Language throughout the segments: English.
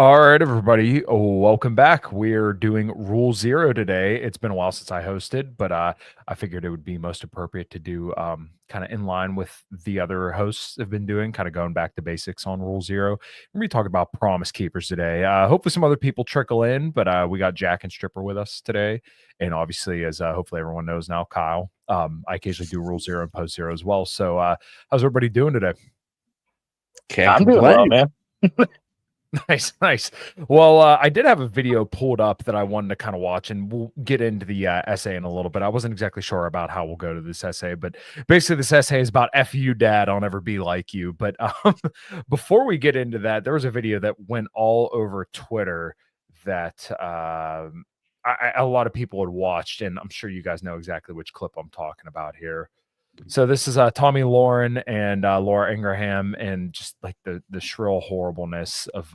All right, everybody, welcome back. We're doing Rule Zero today. It's been a while since I hosted, but I figured it would be most appropriate to do kind of in line with the other hosts have been doing, kind of going back to basics on Rule Zero. We're going to be talking about Promise Keepers today. Hopefully, some other people trickle in, but we got Jack and Stripper with us today. And obviously, as hopefully everyone knows now, Kyle, I occasionally do Rule Zero and Post Zero as well. So, how's everybody doing today? Can't I'm doing well, complain. man. Nice. Well, I did have a video pulled up that I wanted to kind of watch, and we'll get into the essay in a little bit. I wasn't exactly sure about how we'll go to this essay, but basically, this essay is about "F you, Dad. I'll never be like you." But before we get into that, there was a video that went all over Twitter that a lot of people had watched, and I'm sure you guys know exactly which clip I'm talking about here. So this is Tommy Lauren and Laura Ingraham, and just like the shrill horribleness of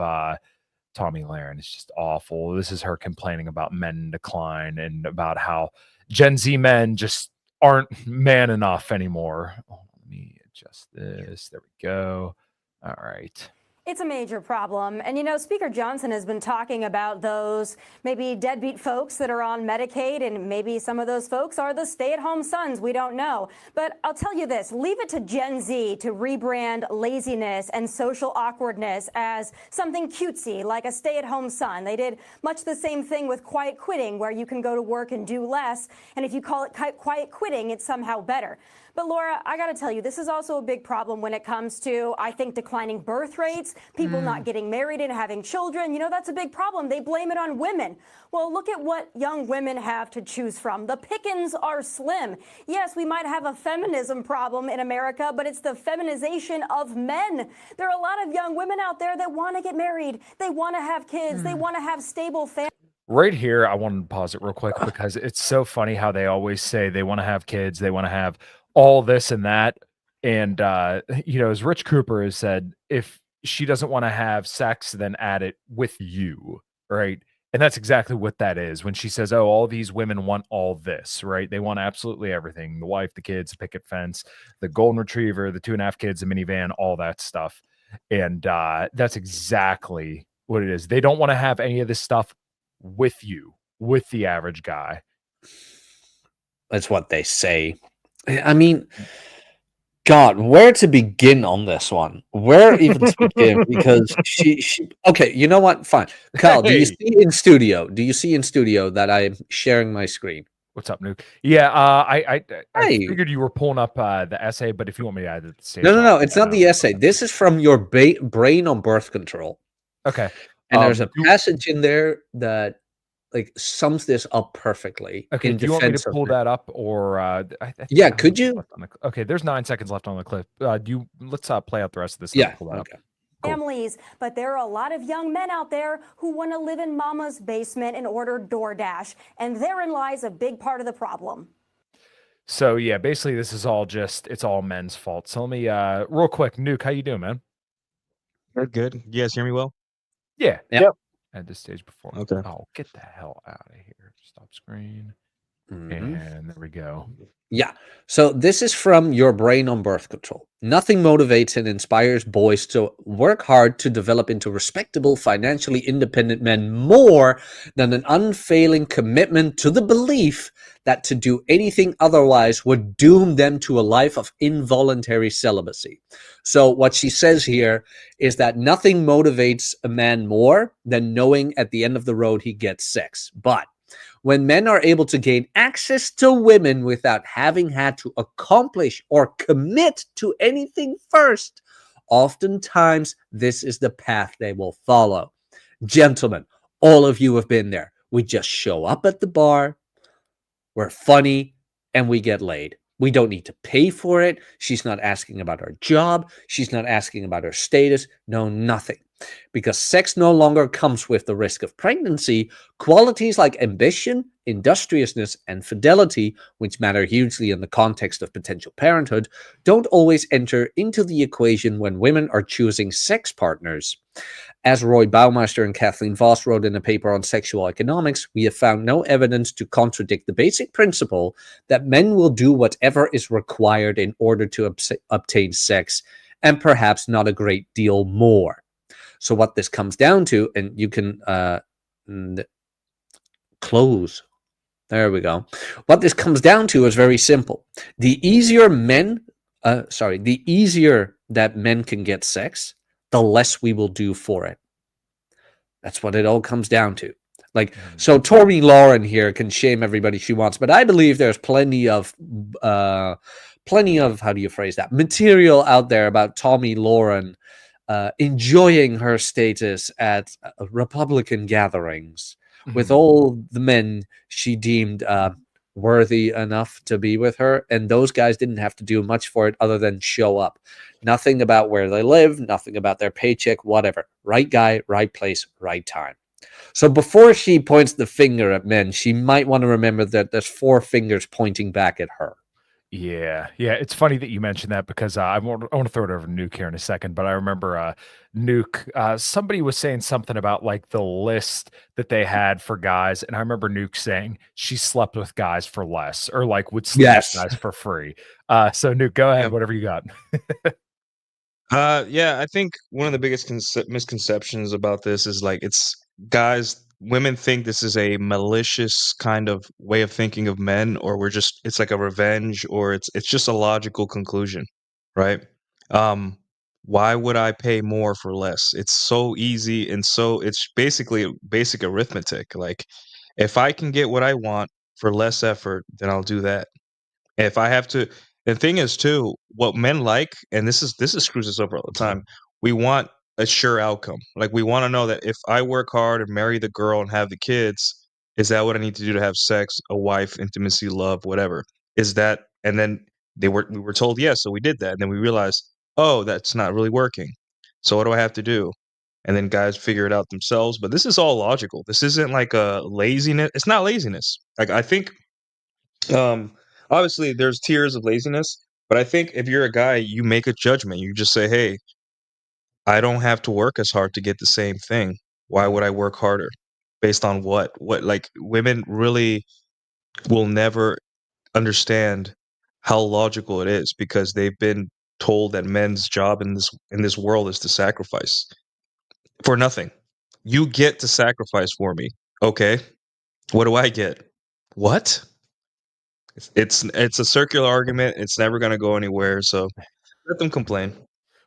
Tommy Lauren is just awful. This is her complaining about men in decline and about how Gen Z men just aren't man enough anymore. Oh, let me adjust this. There we go. All right. It's a major problem. And, you know, Speaker Johnson has been talking about those maybe deadbeat folks that are on Medicaid, and maybe some of those folks are the stay-at-home sons. We don't know. But I'll tell you this, leave it to Gen Z to rebrand laziness and social awkwardness as something cutesy, like a stay-at-home son. They did much the same thing with quiet quitting, where you can go to work and do less. And if you call it quiet quitting, it's somehow better. But Laura, I got to tell you, this is also a big problem when it comes to, I think, declining birth rates, people not getting married and having children. You know, that's a big problem. They blame it on women. Well, look at what young women have to choose from. The pickings are slim. Yes, we might have a feminism problem in America, but it's the feminization of men. There are a lot of young women out there that want to get married. They want to have kids. They want to have stable families. Right here, I wanted to pause it real quick because it's so funny how they always say they want to have kids, they want to have all this and that. And, you know, as Rich Cooper has said, if she doesn't want to have sex, then add it with you, right? And that's exactly what that is when she says, oh, all these women want all this, right? They want absolutely everything: the wife, the kids, the picket fence, the golden retriever, the 2.5 kids, the minivan, all that stuff. And that's exactly what it is. They don't want to have any of this stuff with you, with the average guy. That's what they say. I mean, God, where to begin on this one? Where even to begin? Because she okay, you know what? Fine. Kyle, do you see in studio? Do you see in studio that I'm sharing my screen? What's up, Nuke? Yeah, I figured you were pulling up the essay, but if you want me to add it to the stage, No, it's not the essay. This is from your brain on birth control. Okay. And there's a passage in there that like sums this up perfectly. Okay, do you want me to pull that up, or yeah, could you? Okay, there's 9 seconds left on the clip. Let's play out the rest of this. Yeah, pull that okay. Up. Cool. Families, but there are a lot of young men out there who want to live in mama's basement and order DoorDash, and therein lies a big part of the problem. So yeah, basically this is all it's all men's fault. So let me real quick, Nuke, how you doing, man? Good. You guys hear me well? Yeah. Yep. At this stage before. Okay. Oh, get the hell out of here. Stop screen. And there we go. Yeah. So this is from your brain on birth control. Nothing motivates and inspires boys to work hard to develop into respectable, financially independent men more than an unfailing commitment to the belief that to do anything otherwise would doom them to a life of involuntary celibacy. So what she says here is that nothing motivates a man more than knowing at the end of the road he gets sex. But when men are able to gain access to women without having had to accomplish or commit to anything first, oftentimes this is the path they will follow. Gentlemen, all of you have been there. We just show up at the bar, we're funny, and we get laid. We don't need to pay for it. She's not asking about our job. She's not asking about our status. No, nothing. Because sex no longer comes with the risk of pregnancy, qualities like ambition, industriousness, and fidelity, which matter hugely in the context of potential parenthood, don't always enter into the equation when women are choosing sex partners. As Roy Baumeister and Kathleen Voss wrote in a paper on sexual economics, we have found no evidence to contradict the basic principle that men will do whatever is required in order to obtain sex, and perhaps not a great deal more. So what this comes down to, and you can close. There we go. What this comes down to is very simple. The easier that men can get sex, the less we will do for it. That's what it all comes down to. Like, so Tori Lauren here can shame everybody she wants, but I believe there's plenty of how do you phrase that, material out there about Tommy Lauren enjoying her status at Republican gatherings with all the men she deemed worthy enough to be with her, and those guys didn't have to do much for it other than show up. Nothing about where they live, nothing about their paycheck, whatever. Right guy, right place, right time. So before she points the finger at men, she might want to remember that there's 4 fingers pointing back at her. Yeah. It's funny that you mentioned that because I want to throw it over to Nuke here in a second. But I remember Nuke, somebody was saying something about like the list that they had for guys, and I remember Nuke saying she slept with guys for less, or like would sleep with guys for free. So Nuke, go ahead, whatever you got. Yeah, I think one of the biggest misconceptions about this is like women think this is a malicious kind of way of thinking of men, or it's like a revenge, or it's just a logical conclusion, right? Why would I pay more for less? It's so easy, and so it's basically basic arithmetic. Like, if I can get what I want for less effort, then I'll do that. If I have to, the thing is too, what men like, and this screws us over all the time. We want a sure outcome. Like, we want to know that if I work hard and marry the girl and have the kids, is that what I need to do to have sex, a wife, intimacy, love, whatever? Is that? And then we were told yes, so we did that, and then we realized, oh, that's not really working. So what do I have to do? And then guys figure it out themselves. But this is all logical. This isn't like a laziness. It's not laziness. Like, I think obviously there's tiers of laziness, but I think if you're a guy, you make a judgment. You just say, hey, I don't have to work as hard to get the same thing. Why would I work harder? Based on what? Like, women really will never understand how logical it is, because they've been told that men's job in this world is to sacrifice for nothing. You get to sacrifice for me. Okay. What do I get? What? It's a circular argument. It's never going to go anywhere. So let them complain.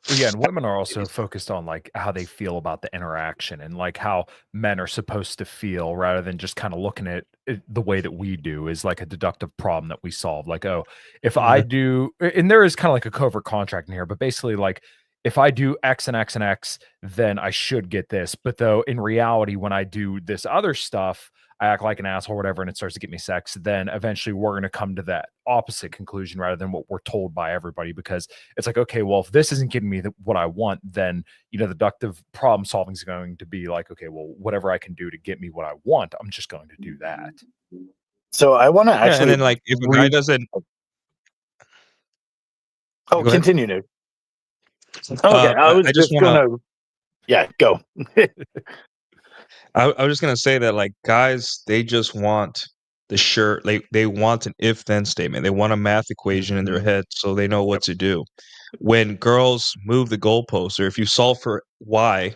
Well, yeah, and women are also focused on like how they feel about the interaction and like how men are supposed to feel, rather than just kind of looking at it the way that we do, is like a deductive problem that we solve. Like, oh, if I do, and there is kind of like a covert contract in here, but basically like, if I do X and X and X, then I should get this. But though in reality, when I do this other stuff, I act like an asshole or whatever, and it starts to get me sex, then eventually we're going to come to that opposite conclusion rather than what we're told by everybody. Because it's like, okay, well, if this isn't giving me what I want, then, the deductive problem solving is going to be like, okay, well, whatever I can do to get me what I want, I'm just going to do that. So I want to actually, and then like if a guy doesn't, continue, Nick. Okay, I was just gonna, go. I was just gonna say that, like, guys, they just want the sure, they want an if-then statement. They want a math equation in their head so they know what to do. When girls move the goalposts, or if you solve for Y,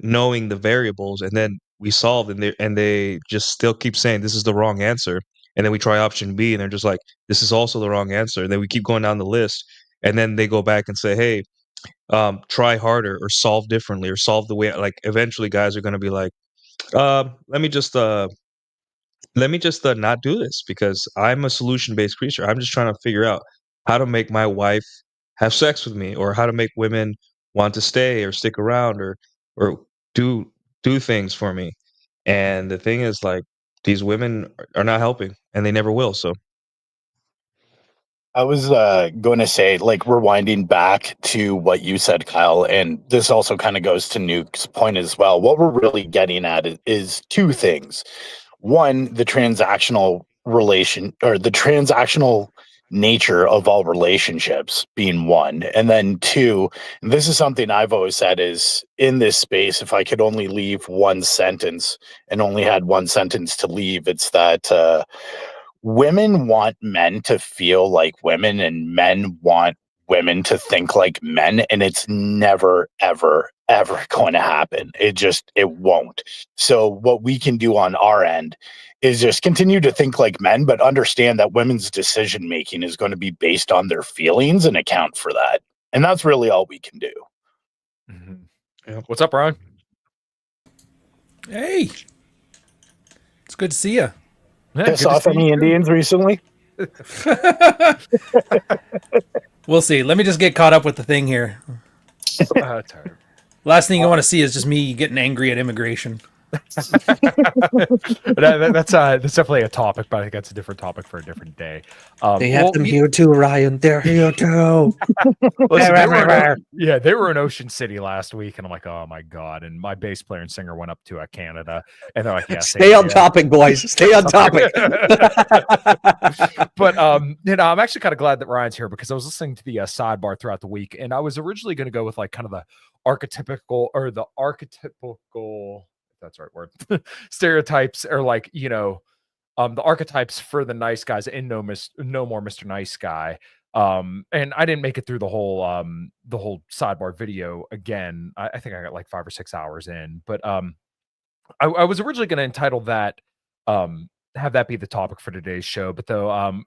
knowing the variables, and then we solve, and they just still keep saying this is the wrong answer, and then we try option B, and they're just like, this is also the wrong answer, and then we keep going down the list, and then they go back and say, hey, try harder, or solve differently, or solve the way. Like, eventually guys are going to be like, let me just not do this, because I'm a solution-based creature. I'm just trying to figure out how to make my wife have sex with me, or how to make women want to stay or stick around, or do things for me. And the thing is, like, these women are not helping, and they never will. So I was going to say, like, rewinding back to what you said, Kyle, and this also kind of goes to Nuke's point as well. What we're really getting at is 2 things. One, the transactional nature of all relationships being one. And then 2, and this is something I've always said, is in this space, if I could only leave one sentence and only had one sentence to leave, it's that women want men to feel like women, and men want women to think like men. And it's never, ever, ever going to happen. It won't. So what we can do on our end is just continue to think like men, but understand that women's decision making is going to be based on their feelings and account for that. And that's really all we can do. Mm-hmm. Yeah. What's up, Ron? Hey, it's good to see you. Yeah, Piss off any Indians recently? We'll see. Let me just get caught up with the thing here. Tired. Last thing you want to see is just me getting angry at immigration. That's definitely a topic, but I think that's a different topic for a different day. They have them here too, Ryan. They're here too. Listen, they were in Ocean City last week, and I'm like, oh my god! And my bass player and singer went up to Canada, and they're like, yeah, stay on topic, boys. Stay on topic. But I'm actually kind of glad that Ryan's here because I was listening to the sidebar throughout the week, and I was originally going to go with like kind of the archetypical that's the right word stereotypes, or like, the archetypes for the nice guys in No More Mr. Nice Guy. And I didn't make it through the whole sidebar video again. I think I got like 5 or 6 hours in, but I was originally going to entitle that have that be the topic for today's show, but though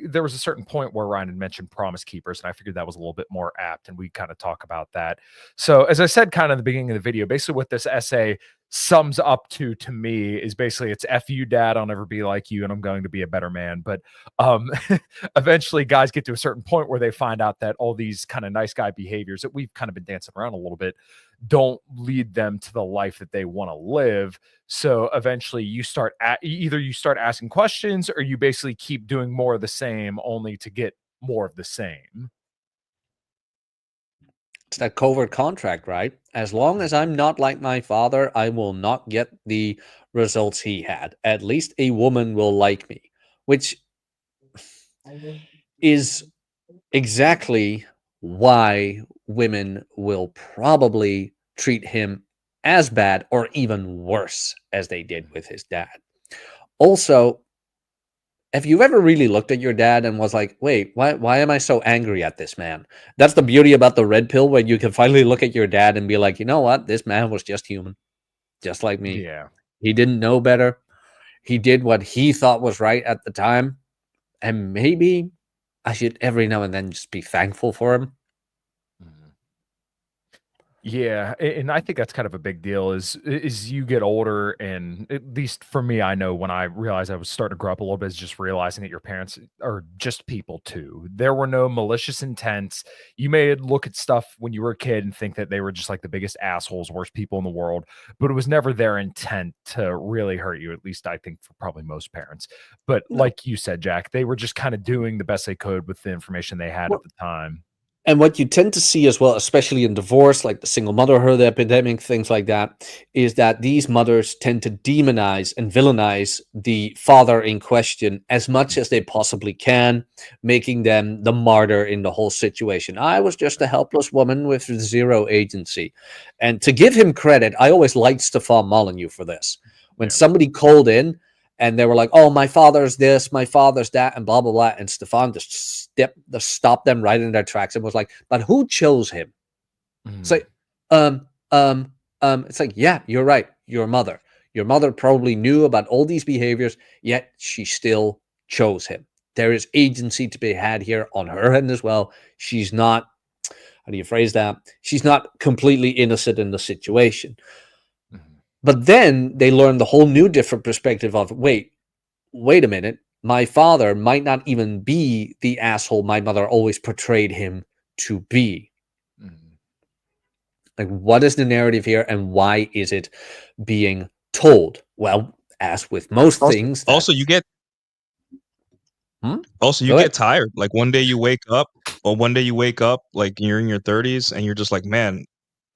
there was a certain point where Ryan had mentioned Promise Keepers, and I figured that was a little bit more apt, and we kind of talk about that. So as I said kind of in the beginning of the video, basically what this essay sums up to me is basically it's F you, dad, I'll never be like you, and I'm going to be a better man. But eventually guys get to a certain point where they find out that all these kind of nice guy behaviors that we've kind of been dancing around a little bit don't lead them to the life that they want to live. So eventually you start either you start asking questions, or you basically keep doing more of the same only to get more of the same. It's that covert contract, right? As long as I'm not like my father, I will not get the results he had. At least a woman will like me, which is exactly why women will probably treat him as bad or even worse as they did with his dad. Also, have you ever really looked at your dad and was like, wait, why am I so angry at this man? That's the beauty about the red pill, when you can finally look at your dad and be like, you know what? This man was just human, just like me. Yeah. He didn't know better. He did what he thought was right at the time. And maybe I should every now and then just be thankful for him. Yeah, and I think that's kind of a big deal is you get older, and at least for me, I know when I realized I was starting to grow up a little bit, is just realizing that your parents are just people too. There were no malicious intents. You may look at stuff when you were a kid and think that they were just like the biggest assholes, worst people in the world, but it was never their intent to really hurt you, at least I think for probably most parents. But like you said, Jack, they were just kind of doing the best they could with the information they had at the time. And what you tend to see as well, especially in divorce, like the single motherhood epidemic, things like that, is that these mothers tend to demonize and villainize the father in question as much as they possibly can, making them the martyr in the whole situation. I was just a helpless woman with zero agency. And to give him credit, I always liked Stefan Molyneux for this. When somebody called in and they were like, oh, my father's this, my father's that, and blah, blah, blah. And Stefan just stopped them right in their tracks and was like, but who chose him? It's like, it's like, yeah, you're right. Your mother. Your mother probably knew about all these behaviors, yet she still chose him. There is agency to be had here on her end as well. She's not, how do you phrase that? She's not completely innocent in the situation. But then they learn the whole new different perspective of, wait a minute. My father might not even be the asshole my mother always portrayed him to be. Like, what is the narrative here, and why is it being told? Well, as with most things. You get tired. Like one day you wake up, like you're in your 30s and you're just like, man,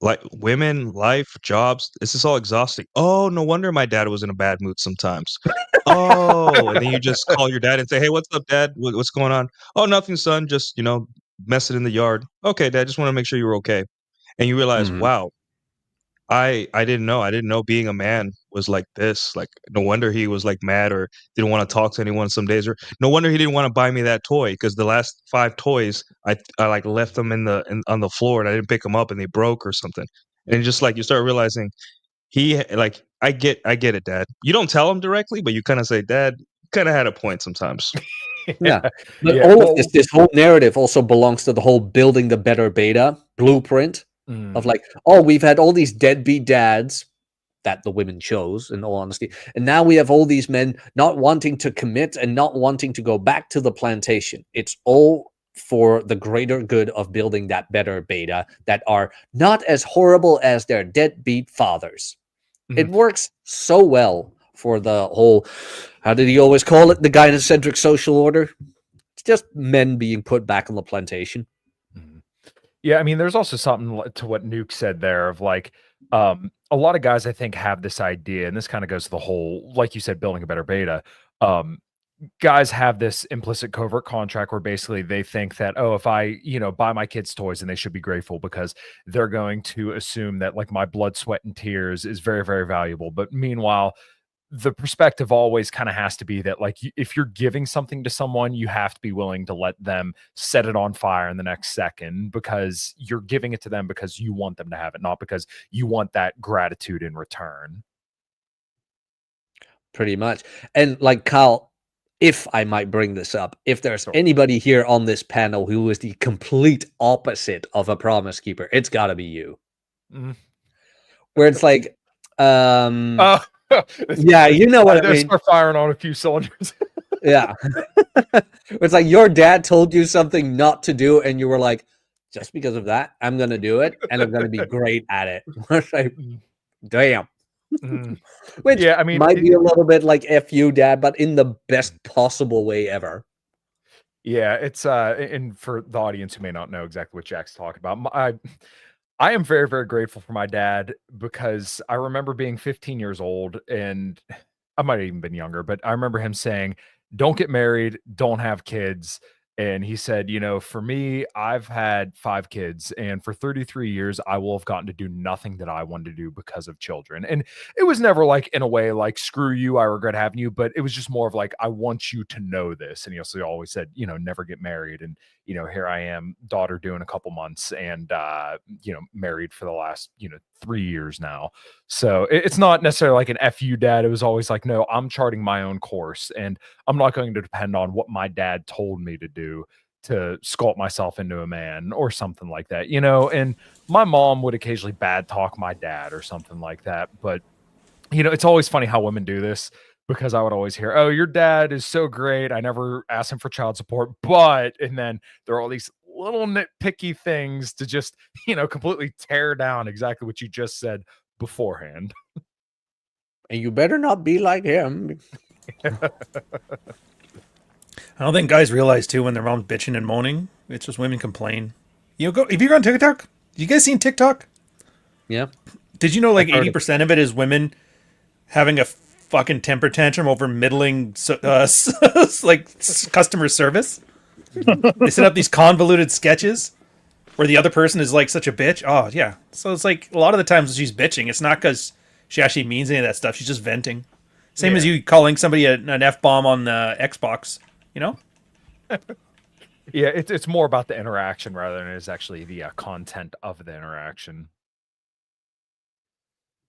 like women, life, jobs, this is all exhausting. Oh, no wonder my dad was in a bad mood sometimes. Oh, and then you just call your dad and say, hey, what's up, dad? What's going on? Oh, nothing, son. Just, mess it in the yard. Okay, dad, just want to make sure you were okay. And you realize, wow, I didn't know. I didn't know being a man was like this. Like, no wonder he was like mad or didn't want to talk to anyone some days. Or no wonder he didn't want to buy me that toy, because the last 5 toys I like left them on the floor and I didn't pick them up and they broke or something. And just like you start realizing he like I get it, Dad. You don't tell him directly, but you kind of say, Dad, you kind of had a point sometimes. Yeah. But Yeah, all well, of this whole narrative also belongs to the whole building the better beta blueprint of like, oh, we've had all these deadbeat dads that the women chose, in all honesty. And now we have all these men not wanting to commit and not wanting to go back to the plantation. It's all for the greater good of building that better beta that are not as horrible as their deadbeat fathers. It works so well for the whole, how did he always call it? The gynocentric social order. It's just men being put back on the plantation. Yeah, I mean, there's also something to what Nuke said there of like, a lot of guys I think have this idea, and this kind of goes to the whole, like you said, building a better beta. Guys have this implicit covert contract where basically they think that, oh, if I, buy my kids toys, and they should be grateful because they're going to assume that like my blood, sweat, and tears is very, very valuable. But meanwhile, the perspective always kind of has to be that like if you're giving something to someone, you have to be willing to let them set it on fire in the next second, because you're giving it to them because you want them to have it, not because you want that gratitude in return. Pretty much. And like Kyle, if I might bring this up, if there's Sure. anybody here on this panel who is the complete opposite of a promise keeper, it's got to be you. Where it's like, yeah, you know what I mean. Start firing on a few soldiers. Yeah. It's like your dad told you something not to do, and you were like, just because of that, I'm going to do it, and I'm going to be great at it. Like, damn. Which Yeah, I mean, might be a little bit like F you, Dad, but in the best possible way ever. Yeah, it's and for the audience who may not know exactly what Jack's talking about, I am very, very grateful for my dad, because I remember being 15 years old, and I might have even been younger, but I remember him saying, "Don't get married, don't have kids." And he said, for me, I've had 5 kids, and for 33 years, I will have gotten to do nothing that I wanted to do because of children. And it was never like in a way like, screw you, I regret having you, but it was just more of like, I want you to know this. And he also always said, never get married. And, here I am, daughter doing a couple months, and, married for the last, 3 years now. So it's not necessarily like an F you, Dad. It was always like, no, I'm charting my own course, and I'm not going to depend on what my dad told me to do to sculpt myself into a man or something like that, and my mom would occasionally bad talk my dad or something like that. But, it's always funny how women do this, because I would always hear, "Oh, your dad is so great. I never asked him for child support." But, and then there are all these little nitpicky things to just, completely tear down exactly what you just said beforehand. And you better not be like him. I don't think guys realize too when their mom's bitching and moaning. It's just women complain. If you're on TikTok, you guys seen TikTok? Yeah. Did you know like 80% of it is women having a fucking temper tantrum over middling like customer service? They set up these convoluted sketches where the other person is like such a bitch. Oh yeah. So it's like a lot of the times she's bitching, it's not because she actually means any of that stuff. She's just venting. Same as you calling somebody an F-bomb on Xbox, Yeah, it's more about the interaction rather than it is actually the content of the interaction.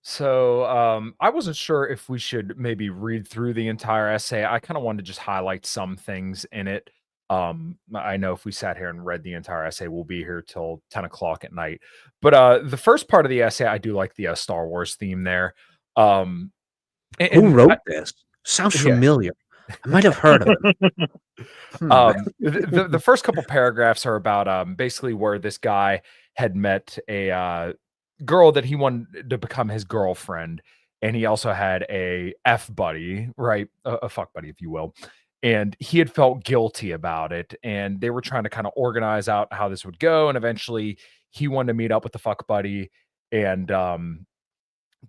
So I wasn't sure if we should maybe read through the entire essay. I kind of wanted to just highlight some things in it. I know if we sat here and read the entire essay, we'll be here till 10 o'clock at night. But the first part of the essay, I do like the Star Wars theme there. Who wrote this? Sounds familiar. I might have heard of it. The first couple paragraphs are about basically where this guy had met a girl that he wanted to become his girlfriend, and he also had a F buddy, right? A fuck buddy, if you will. And he had felt guilty about it, and they were trying to kind of organize out how this would go. And eventually he wanted to meet up with the fuck buddy and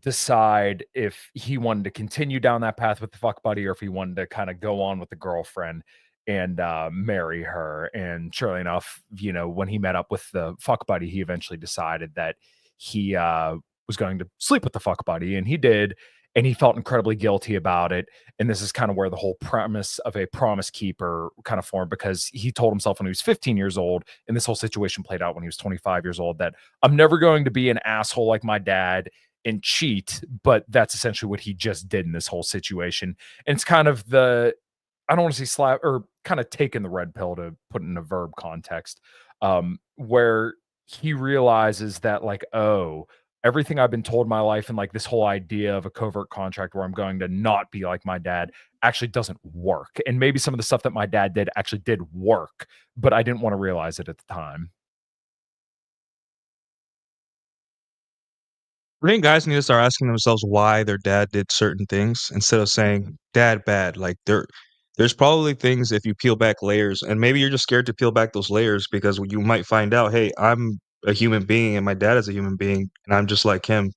decide if he wanted to continue down that path with the fuck buddy, or if he wanted to kind of go on with the girlfriend and marry her. And surely enough, when he met up with the fuck buddy, he eventually decided that he was going to sleep with the fuck buddy, and he did. and he felt incredibly guilty about it. And this is kind of where the whole premise of a promise keeper kind of formed, because he told himself when he was 15 years old, and this whole situation played out when he was 25 years old, that I'm never going to be an asshole like my dad and cheat. But that's essentially what he just did in this whole situation. And it's kind of I don't want to say slap, or kind of taking the red pill to put in a verb context, where he realizes that, like, oh, everything I've been told my life, and like this whole idea of a covert contract where I'm going to not be like my dad, actually doesn't work. And maybe some of the stuff that my dad did actually did work, but I didn't want to realize it at the time. I think guys need to start asking themselves why their dad did certain things instead of saying dad bad. Like there's probably things, if you peel back layers, and maybe you're just scared to peel back those layers because you might find out, hey, I'm a human being and my dad is a human being and I'm just like him.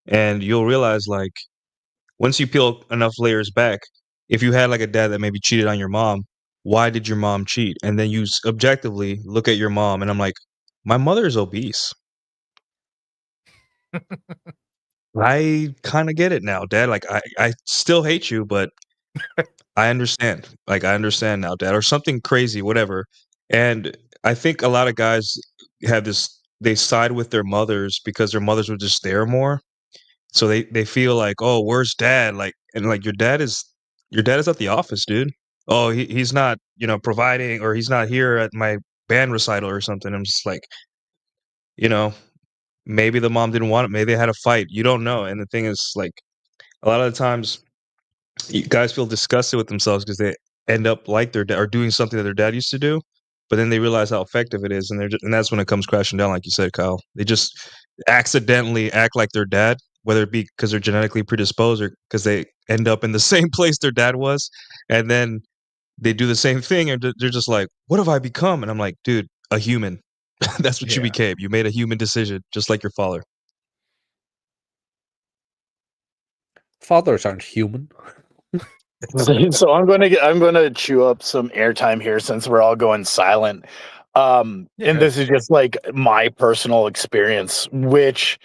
And you'll realize, like, once you peel enough layers back, if you had like a dad that maybe cheated on your mom, why did your mom cheat? And then you objectively look at your mom, and I'm like, my mother is obese. I kind of get it now, Dad. Like, I still hate you, but I understand. Like, I understand now, Dad, or something crazy, whatever. And I think a lot of guys have this, they side with their mothers because their mothers were just there more. So they feel like, oh, where's dad? Like, and like your dad is at the office, dude. Oh, he's not, providing, or he's not here at my band recital or something. I'm just like, you know, maybe the mom didn't want it. Maybe they had a fight. You don't know. And the thing is, like, a lot of the times, guys feel disgusted with themselves because they end up like their dad, or doing something that their dad used to do, but then they realize how effective it is, and and that's when it comes crashing down, like you said, Kyle. They just accidentally act like their dad, whether it be because they're genetically predisposed or because they end up in the same place their dad was, and then they do the same thing, and they're just like, "What have I become?" And I'm like, "Dude, a human. That's what you Yeah. became. You made a human decision, just like your father." Fathers aren't human. So I'm gonna chew up some airtime here since we're all going silent. And this is just like my personal experience, which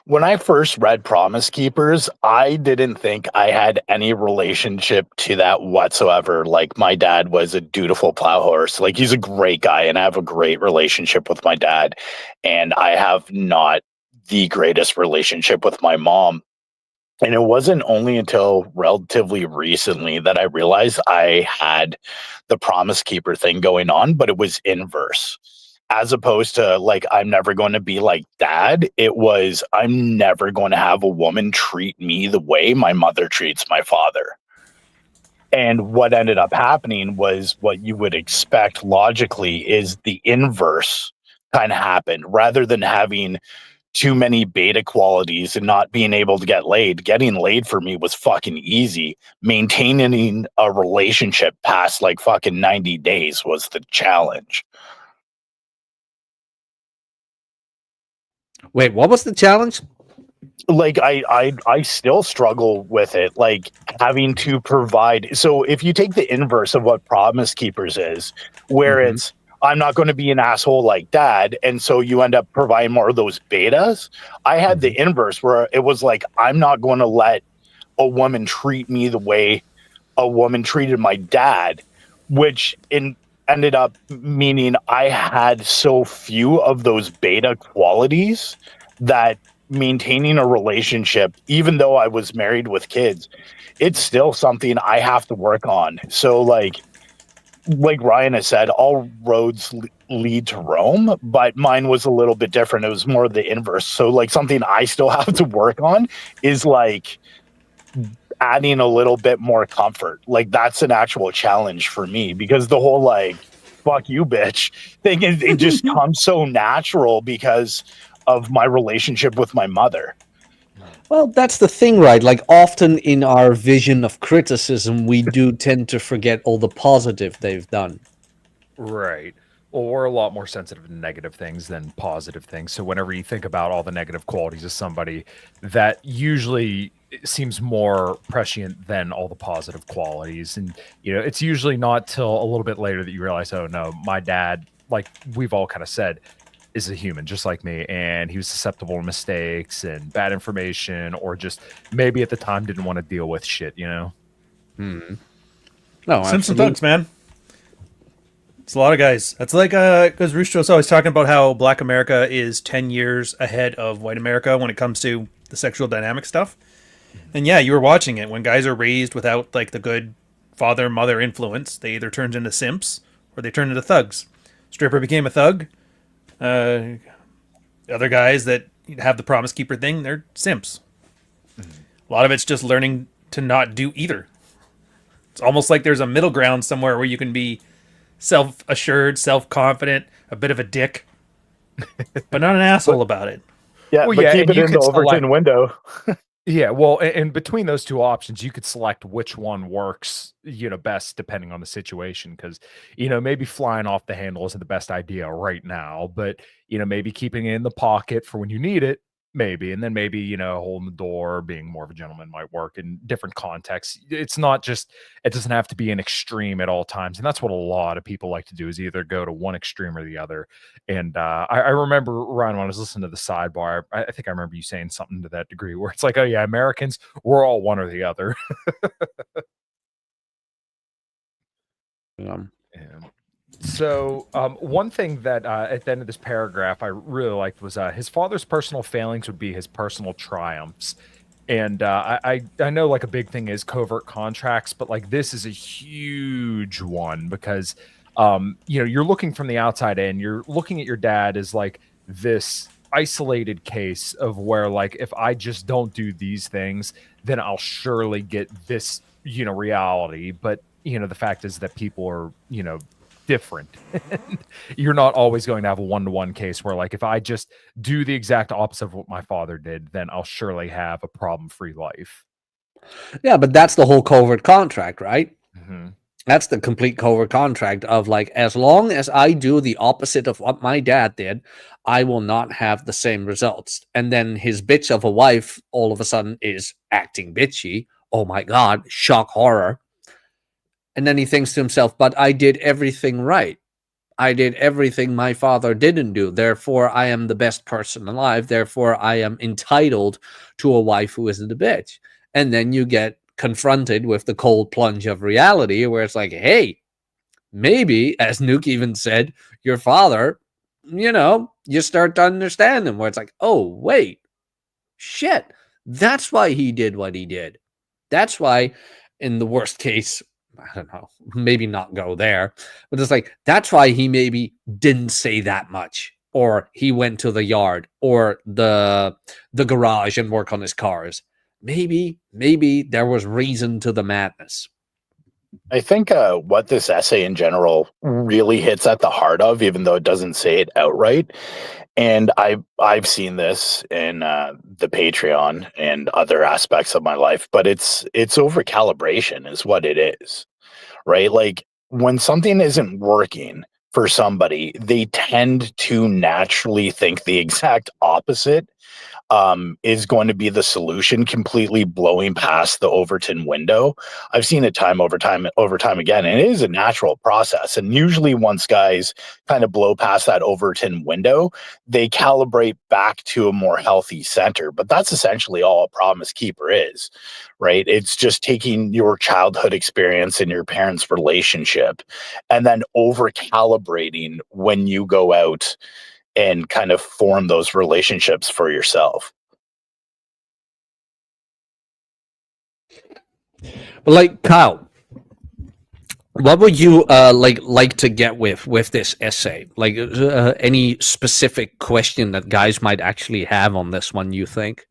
when I first read Promise Keepers, I didn't think I had any relationship to that whatsoever. Like, my dad was a dutiful plow horse. Like, he's a great guy, and I have a great relationship with my dad. And I have not the greatest relationship with my mom. And it wasn't only until relatively recently that I realized I had the Promise Keeper thing going on, but it was inverse. As opposed to, like, I'm never going to be like dad, it was, I'm never going to have a woman treat me the way my mother treats my father. And what ended up happening was what you would expect logically is the inverse kind of happened. Rather than having too many beta qualities and not being able to get laid. Getting laid for me was fucking easy. Maintaining a relationship past like fucking 90 days was the challenge. Wait, what was the challenge? Like, I still struggle with it, like having to provide. So if you take the inverse of what Promise Keepers is, where it's, I'm not going to be an asshole like dad, and so you end up providing more of those betas. I had the inverse where it was like, I'm not going to let a woman treat me the way a woman treated my dad, which ended up meaning I had so few of those beta qualities that maintaining a relationship, even though I was married with kids, it's still something I have to work on. So like Ryan has said, all roads lead to Rome, but mine was a little bit different. It was more the inverse. So like something I still have to work on is like adding a little bit more comfort. Like, that's an actual challenge for me, because the whole like fuck you bitch thing, it just comes so natural because of my relationship with my mother. Well, that's the thing, right? Like, often in our vision of criticism, we do tend to forget all the positive they've done. Right. Well, we're a lot more sensitive to negative things than positive things. So whenever you think about all the negative qualities of somebody, that usually seems more prescient than all the positive qualities. And, it's usually not till a little bit later that you realize, oh no, my dad, like we've all kind of said, is a human just like me, and he was susceptible to mistakes and bad information, or just maybe at the time didn't want to deal with shit, you know? No, Simpson absolutely. thugs, man. It's a lot of guys. That's like because Rustro's always talking about how Black America is 10 years ahead of White America when it comes to the sexual dynamic stuff. And yeah, you were watching it when guys are raised without like the good father mother influence. They either turn into simps or they turn into thugs. Stripper became a thug. Other guys that have the promise keeper thing, they're simps. A lot of it's just learning to not do either. It's almost like there's a middle ground somewhere where you can be self-assured, self-confident, a bit of a dick, but not an asshole about it. Yeah, Well, but yeah, keep and it you in the could select- Overton window. Yeah, well, and between those two options, you could select which one works, best depending on the situation. Because, maybe flying off the handle isn't the best idea right now, but maybe keeping it in the pocket for when you need it, maybe, and then maybe holding the door, being more of a gentleman might work in different contexts. It's not just it doesn't have to be an extreme at all times, and that's what a lot of people like to do is either go to one extreme or the other. And I remember, Ryan, when I was listening to the sidebar, I think I remember you saying something to that degree where it's like, oh yeah, Americans, we're all one or the other. Yeah. Yeah. So one thing that at the end of this paragraph I really liked was his father's personal failings would be his personal triumphs. And I know like a big thing is covert contracts, but like this is a huge one because you're looking from the outside in, you're looking at your dad as like this isolated case of where like if I just don't do these things, then I'll surely get this, reality. But the fact is that people are, different. You're not always going to have a one-to-one case where like if I just do the exact opposite of what my father did, then I'll surely have a problem-free life. Yeah, but that's the whole covert contract, right? Mm-hmm. That's the complete covert contract of like, as long as I do the opposite of what my dad did, I will not have the same results. And then his bitch of a wife all of a sudden is acting bitchy. Oh my God, shock horror. And then he thinks to himself, but I did everything right. I did everything my father didn't do. Therefore, I am the best person alive. Therefore, I am entitled to a wife who isn't a bitch. And then you get confronted with the cold plunge of reality where it's like, hey, maybe, as Nuke even said, your father, you start to understand him where it's like, oh, wait, shit. That's why he did what he did. That's why, in the worst case, I don't know, maybe not go there, but it's like, that's why he maybe didn't say that much, or he went to the yard or the garage and work on his cars. Maybe there was reason to the madness. I think what this essay in general really hits at the heart of, even though it doesn't say it outright, and I've seen this in the Patreon and other aspects of my life, but it's over calibration is what it is, right? Like when something isn't working for somebody, they tend to naturally think the exact opposite is going to be the solution, completely blowing past the Overton window. I've seen it time over time again, and it is a natural process. And usually once guys kind of blow past that Overton window, they calibrate back to a more healthy center. But that's essentially all a promise keeper is, right? It's just taking your childhood experience and your parents' relationship and then over calibrating when you go out and kind of form those relationships for yourself. But like, Kyle, what would you like to get with this essay? Like any specific question that guys might actually have on this one, you think?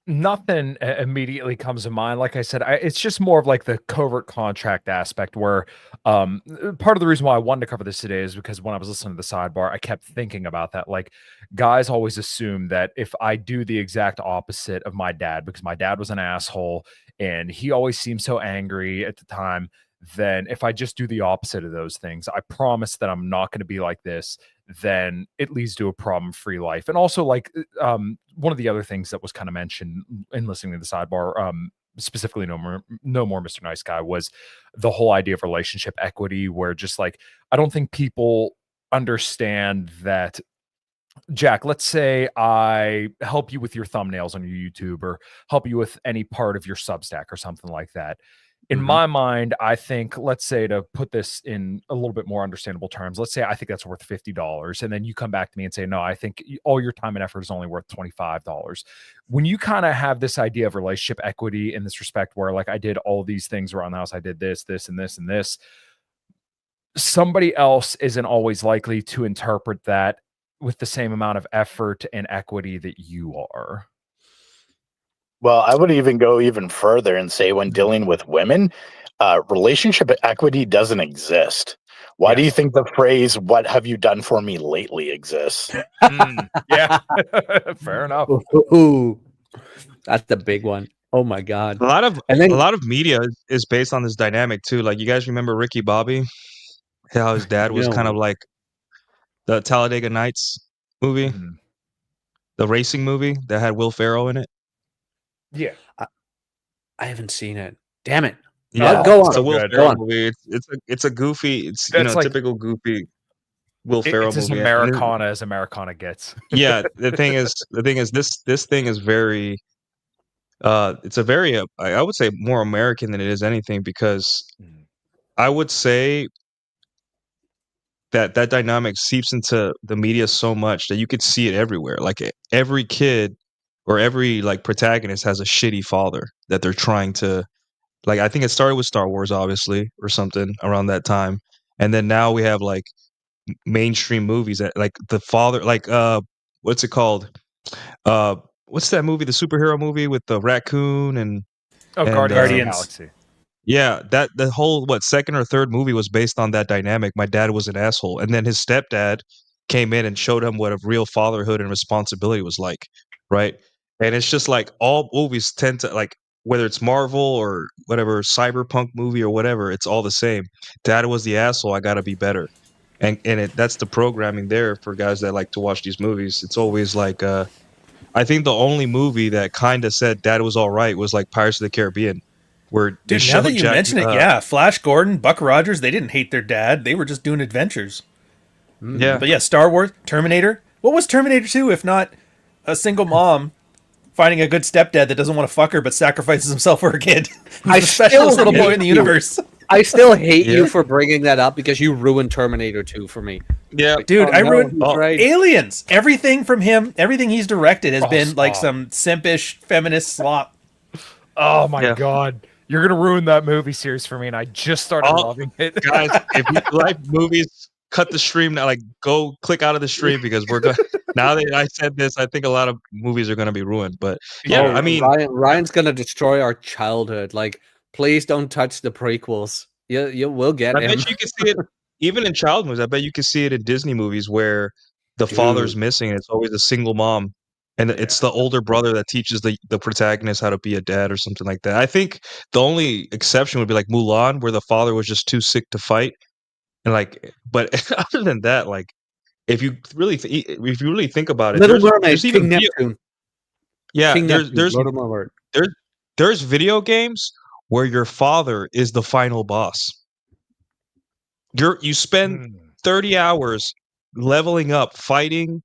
Nothing immediately comes to mind. Like I said, it's just more of like the covert contract aspect where part of the reason why I wanted to cover this today is because when I was listening to the sidebar, I kept thinking about that. Like guys always assume that if I do the exact opposite of my dad, because my dad was an asshole and he always seemed so angry at the time, then if I just do the opposite of those things, I promise that I'm not going to be like this, then it leads to a problem-free life. And also like one of the other things that was kind of mentioned in listening to the sidebar, specifically no more Mr. Nice Guy, was the whole idea of relationship equity, where just like I don't think people understand that, Jack, let's say I help you with your thumbnails on your YouTube or help you with any part of your Substack or something like that. In Mhm. my mind, I think, let's say, to put this in a little bit more understandable terms, let's say I think that's worth $50. And then you come back to me and say, no, I think all your time and effort is only worth $25. When you kind of have this idea of relationship equity in this respect, where like I did all these things around the house, I did this, this, and this, and this, somebody else isn't always likely to interpret that with the same amount of effort and equity that you are. Well, I would even go even further and say when dealing with women, relationship equity doesn't exist. Why do you Yes. think the phrase "What have you done for me lately" exists? Yeah. Fair enough. Ooh, that's the big one. Oh my god! A lot of And then a lot of media is based on this dynamic too. Like you guys remember Ricky Bobby, how his dad was kind of like the Talladega Nights movie, Mhm. the racing movie that had Will Ferrell in it. Yeah. I haven't seen it. Damn it! Yeah, Go it's on. a Will good. Go Ferrell on. movie. It's a goofy, it's That's like typical goofy Will Ferrell it's as movie. Americana as Americana gets. Yeah, the thing is this thing is very it's a very I would say more American than it is anything because Mhm. I would say that dynamic seeps into the media so much that you could see it everywhere. Like every kid or every like protagonist has a shitty father that they're trying to like. I think it started with Star Wars, obviously, or something around that time, and then now we have like mainstream movies that like the father, like what's it called? Uh, what's that movie? The superhero movie with the raccoon Oh, and Guardians of the Guardians. Galaxy. yeah, that the whole second or third movie was based on that dynamic. My dad was an asshole, and then his stepdad came in and showed him what a real fatherhood and responsibility was like, right? And it's just like all movies tend to like whether it's Marvel or whatever cyberpunk movie or whatever, it's all the same. Dad was the asshole. I got to be better, and that's the programming there for guys that like to watch these movies. It's always like I think the only movie that kind of said Dad was all right was like Pirates of the Caribbean, where they Dude, now that showed you Jack. mention it, yeah, Flash Gordon, Buck Rogers, they didn't hate their dad. They were just doing adventures. Yeah, But yeah, Star Wars, Terminator. What was Terminator 2 if not a single mom finding a good stepdad that doesn't want to fuck her but sacrifices himself for her kid? He's I the specialist still little boy hate in the you. universe. I still hate Yeah. you for bringing that up because you ruined Terminator 2 for me. yeah. Like, Dude, oh, I no, ruined he's right. Aliens. Everything from him, everything he's directed has Oh, been like stop. some simpish feminist slop. Oh my Yeah. god. You're gonna ruin that movie series for me, and I just started Oh, loving it. Guys, if you like movies, cut the stream now. Like, go click out of the stream because we're going. Now that I said this, I think a lot of movies are going to be ruined. But yeah, Oh, I mean, Ryan's gonna destroy our childhood. Like, please don't touch the prequels. You will get I him. bet you can see it even in child movies. I bet you can see it in Disney movies where the father's Dude. missing and it's always a single mom. And it's the older brother that teaches the protagonist how to be a dad or something like that. I think the only exception would be like Mulan, where the father was just too sick to fight. And like, but other than that, like, if you really think about it, Little there's Mermaid, even King Neptune. yeah, King Neptune, Little Mermaid. there's there's video games where your father is the final boss. You spend Mm. 30 hours leveling up, fighting,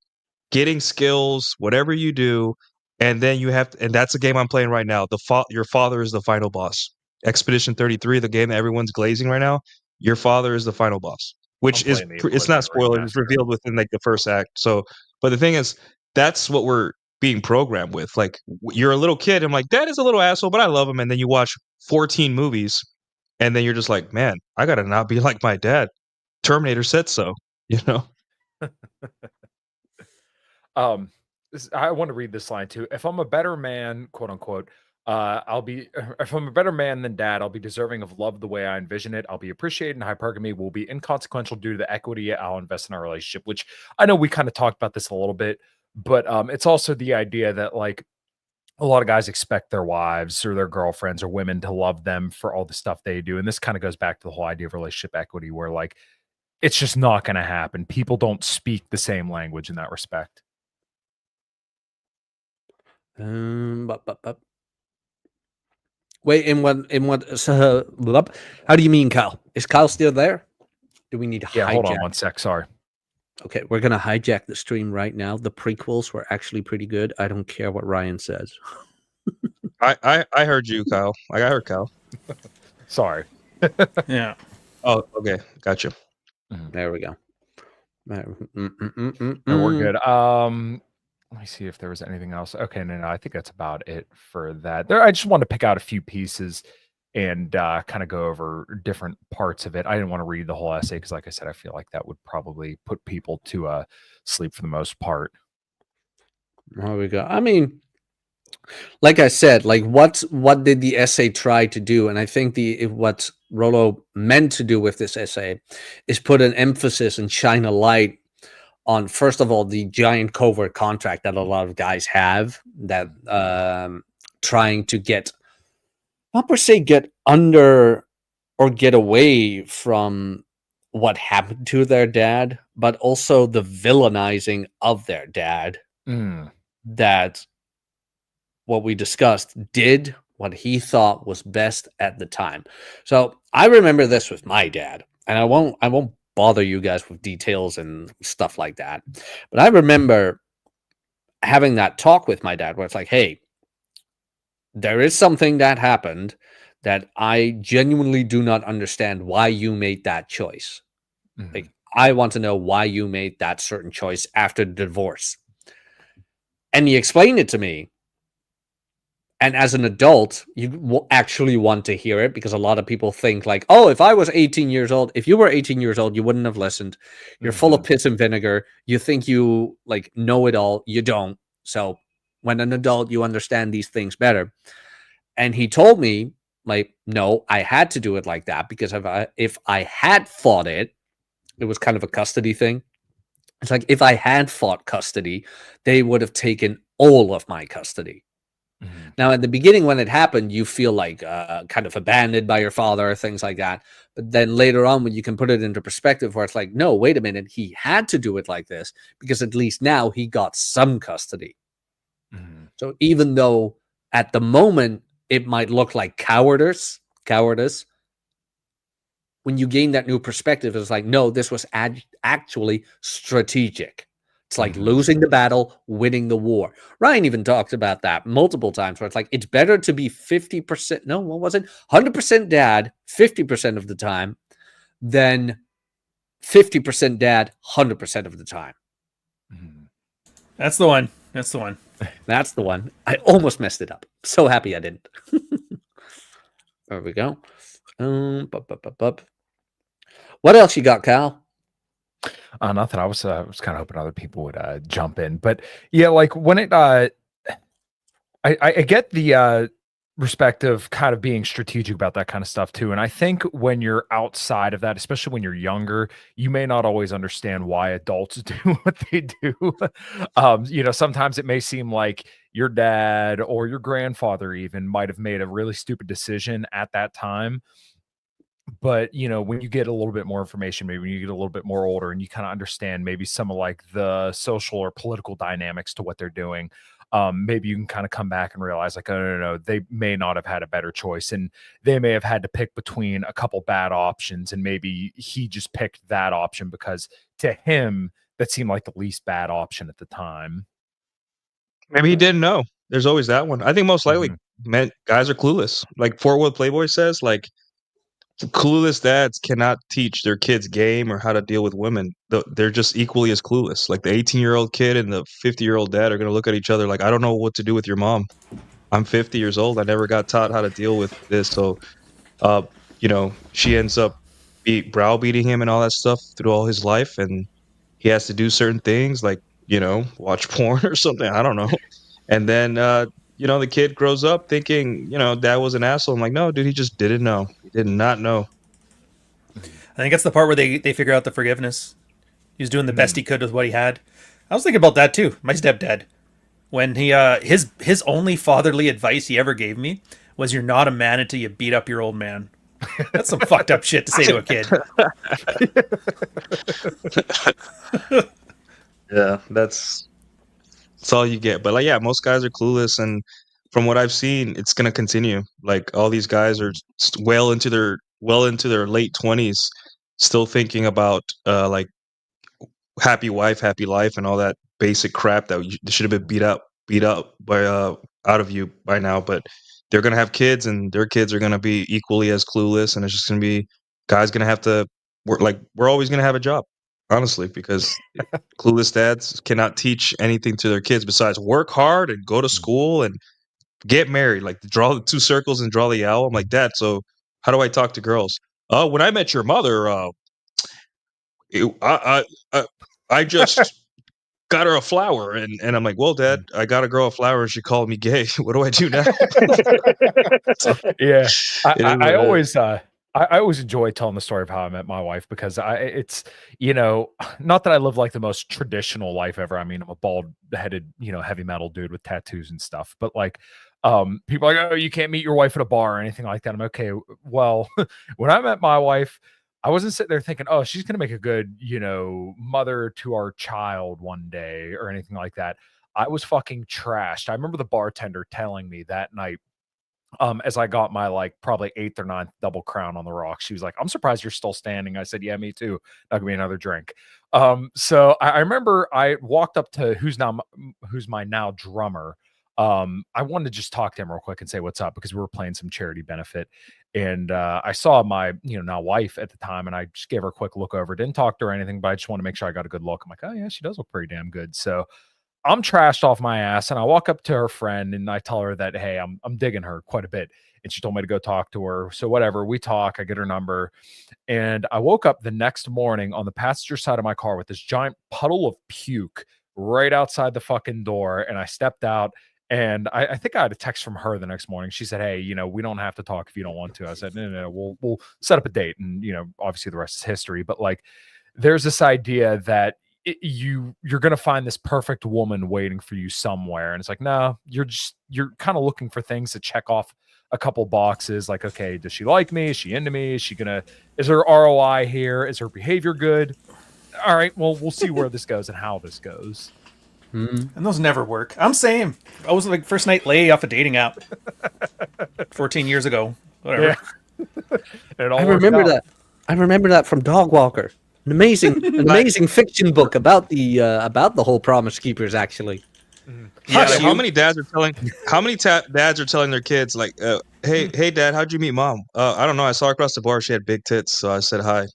getting skills, whatever you do, and then you have and that's the game I'm playing right now. Your father is the final boss. Expedition 33, the game that everyone's glazing right now, your father is the final boss, I'm which is playing the it's not Oblivion spoilers, it's remaster. revealed within like the first act. So, but the thing is, that's what we're being programmed with. Like you're a little kid, I'm like, Dad is a little asshole, but I love him, and then you watch 14 movies, and then you're just like, man, I gotta not be like my dad. Terminator said so, you know? Um, I want to read this line too. If I'm a better man, quote unquote, I'll be. If I'm a better man than dad, I'll be deserving of love the way I envision it. I'll be appreciated, and hypergamy will be inconsequential due to the equity I'll invest in our relationship. Which I know we kind of talked about this a little bit, but it's also the idea that like a lot of guys expect their wives or their girlfriends or women to love them for all the stuff they do, and this kind of goes back to the whole idea of relationship equity, where like it's just not going to happen. People don't speak the same language in that respect. Bup. Wait, so, how do you mean, Kyle? Is Kyle still there? Do we need to Yeah, hold on hijack? one sec. Sorry. Okay, we're gonna hijack the stream right now. The prequels were actually pretty good. I don't care what Ryan says. I heard you, Kyle. I heard Kyle. Sorry. Yeah. Oh, okay, gotcha. There we go. No, we're good. Let me see if there was anything else. Okay, no, I think that's about it for that. I just wanted to pick out a few pieces and kind of go over different parts of it. I didn't want to read the whole essay because, like I said, I feel like that would probably put people to sleep for the most part. There we go. I mean, like I said, like what did the essay try to do? And I think what Rollo meant to do with this essay is put an emphasis and shine a light on, first of all, the giant covert contract that a lot of guys have, that trying to get, not per se get under or get away from what happened to their dad, but also the villainizing of their dad. That what we discussed did what he thought was best at the time. So I remember this with my dad, and I won't bother you guys with details and stuff like that. But I remember having that talk with my dad where it's like, hey, there is something that happened that I genuinely do not understand why you made that choice. Like, I want to know why you made that certain choice after the divorce. And he explained it to me. And as an adult, you actually want to hear it, because a lot of people think like, oh, if I was 18 years old, if you were 18 years old, you wouldn't have listened. You're full of piss and vinegar. You think you like know it all. You don't. So when an adult, you understand these things better. And he told me, like, no, I had to do it like that because if I had fought it, it was kind of a custody thing. It's like, if I had fought custody, they would have taken all of my custody. Now, at the beginning, when it happened, you feel like kind of abandoned by your father or things like that. But then later on, when you can put it into perspective, where it's like, no, wait a minute, he had to do it like this because at least now he got some custody. So even though at the moment it might look like cowardice, when you gain that new perspective, it's like, no, this was actually strategic. It's like losing the battle, winning the war. Ryan even talked about that multiple times, where it's like, it's better to be 50%, no, what was it? 100% dad 50% of the time than 50% dad 100% of the time. That's the one. That's the one. That's the one. I almost messed it up. So happy I didn't. There we go. What else you got, Cal? Nothing. I was kind of hoping other people would jump in, but yeah, like when it, I get the respect of kind of being strategic about that kind of stuff too. And I think when you're outside of that, especially when you're younger, you may not always understand why adults do what they do. Sometimes it may seem like your dad or your grandfather even might have made a really stupid decision at that time. But when you get a little bit more information, maybe when you get a little bit more older and you kind of understand maybe some of like the social or political dynamics to what they're doing, maybe you can kind of come back and realize like, oh, no, they may not have had a better choice, and they may have had to pick between a couple bad options, and maybe he just picked that option because to him that seemed like the least bad option at the time. Maybe he didn't know. There's always that one. I think most likely guys are clueless. Like Fort Worth Playboy says, like, clueless dads cannot teach their kids game or how to deal with women. They're just equally as clueless. Like the 18-year-old kid and the 50-year-old dad are going to look at each other like, I don't know what to do with your mom. I'm 50 years old. I never got taught how to deal with this. So, she ends up browbeating him and all that stuff through all his life. And he has to do certain things like, watch porn or something. I don't know. And then, the kid grows up thinking, dad was an asshole. I'm like, no, dude, he just didn't know. He did not know. I think that's the part where they figure out the forgiveness. He was doing the best he could with what he had. I was thinking about that too. My stepdad, when he his only fatherly advice he ever gave me was, "You're not a man until you beat up your old man." That's some fucked up shit to say to a kid. Yeah, that's all you get. But like, yeah, most guys are clueless, and from what I've seen, it's gonna continue. Like all these guys are well into their late 20s, still thinking about like happy wife, happy life, and all that basic crap that should have been beat up by out of you by now. But they're gonna have kids, and their kids are gonna be equally as clueless, and it's just gonna be guys gonna have to work. Like we're always gonna have a job, honestly, because clueless dads cannot teach anything to their kids besides work hard and go to school and get married. Like draw the two circles and draw the owl. I'm like, Dad, so how do I talk to girls? Oh, when I met your mother, I just got her a flower, and I'm like, well, Dad, I got a girl a flower, and she called me gay. What do I do now? So, Yeah, it is what I it is. always I always enjoy telling the story of how I met my wife because it's not that I live like the most traditional life ever. I mean, I'm a bald headed heavy metal dude with tattoos and stuff, but like people are like, oh, you can't meet your wife at a bar or anything like that. I'm okay. Well, when I met my wife, I wasn't sitting there thinking, oh, she's gonna make a good mother to our child one day or anything like that. I was fucking trashed. I remember the bartender telling me that night, as I got my like probably eighth or ninth double crown on the rocks, she was like, I'm surprised you're still standing. I said, yeah, me too. Not gonna be another drink. So I remember I walked up to who's my now drummer. I wanted to just talk to him real quick and say what's up because we were playing some charity benefit. And I saw my now wife at the time, and I just gave her a quick look over. Didn't talk to her or anything, but I just want to make sure I got a good look. I'm like, oh yeah, she does look pretty damn good. So I'm trashed off my ass, and I walk up to her friend and I tell her that, hey, I'm digging her quite a bit. And she told me to go talk to her. So whatever, we talk, I get her number. And I woke up the next morning on the passenger side of my car with this giant puddle of puke right outside the fucking door. And I stepped out, and I think I had a text from her the next morning. She said, hey, we don't have to talk if you don't want to. I said, no, we'll set up a date. And obviously the rest is history. But like there's this idea that you're gonna find this perfect woman waiting for you somewhere, and it's like, no, you're kind of looking for things to check off a couple boxes, like, okay, does she like me, is she into me, is her ROI here, is her behavior good? All right, well, we'll see where this goes and how this goes. And those never work. I'm same. I was like first night lay off a dating app 14 years ago. Whatever. Yeah. It all I worked remember out. that. I remember that from Dog Walker. An amazing fiction book about the whole Promise Keepers. Actually, Yeah, like, how many dads are telling their kids like, hey, Dad, how'd you meet Mom? I don't know. I saw her across the bar. She had big tits, so I said hi.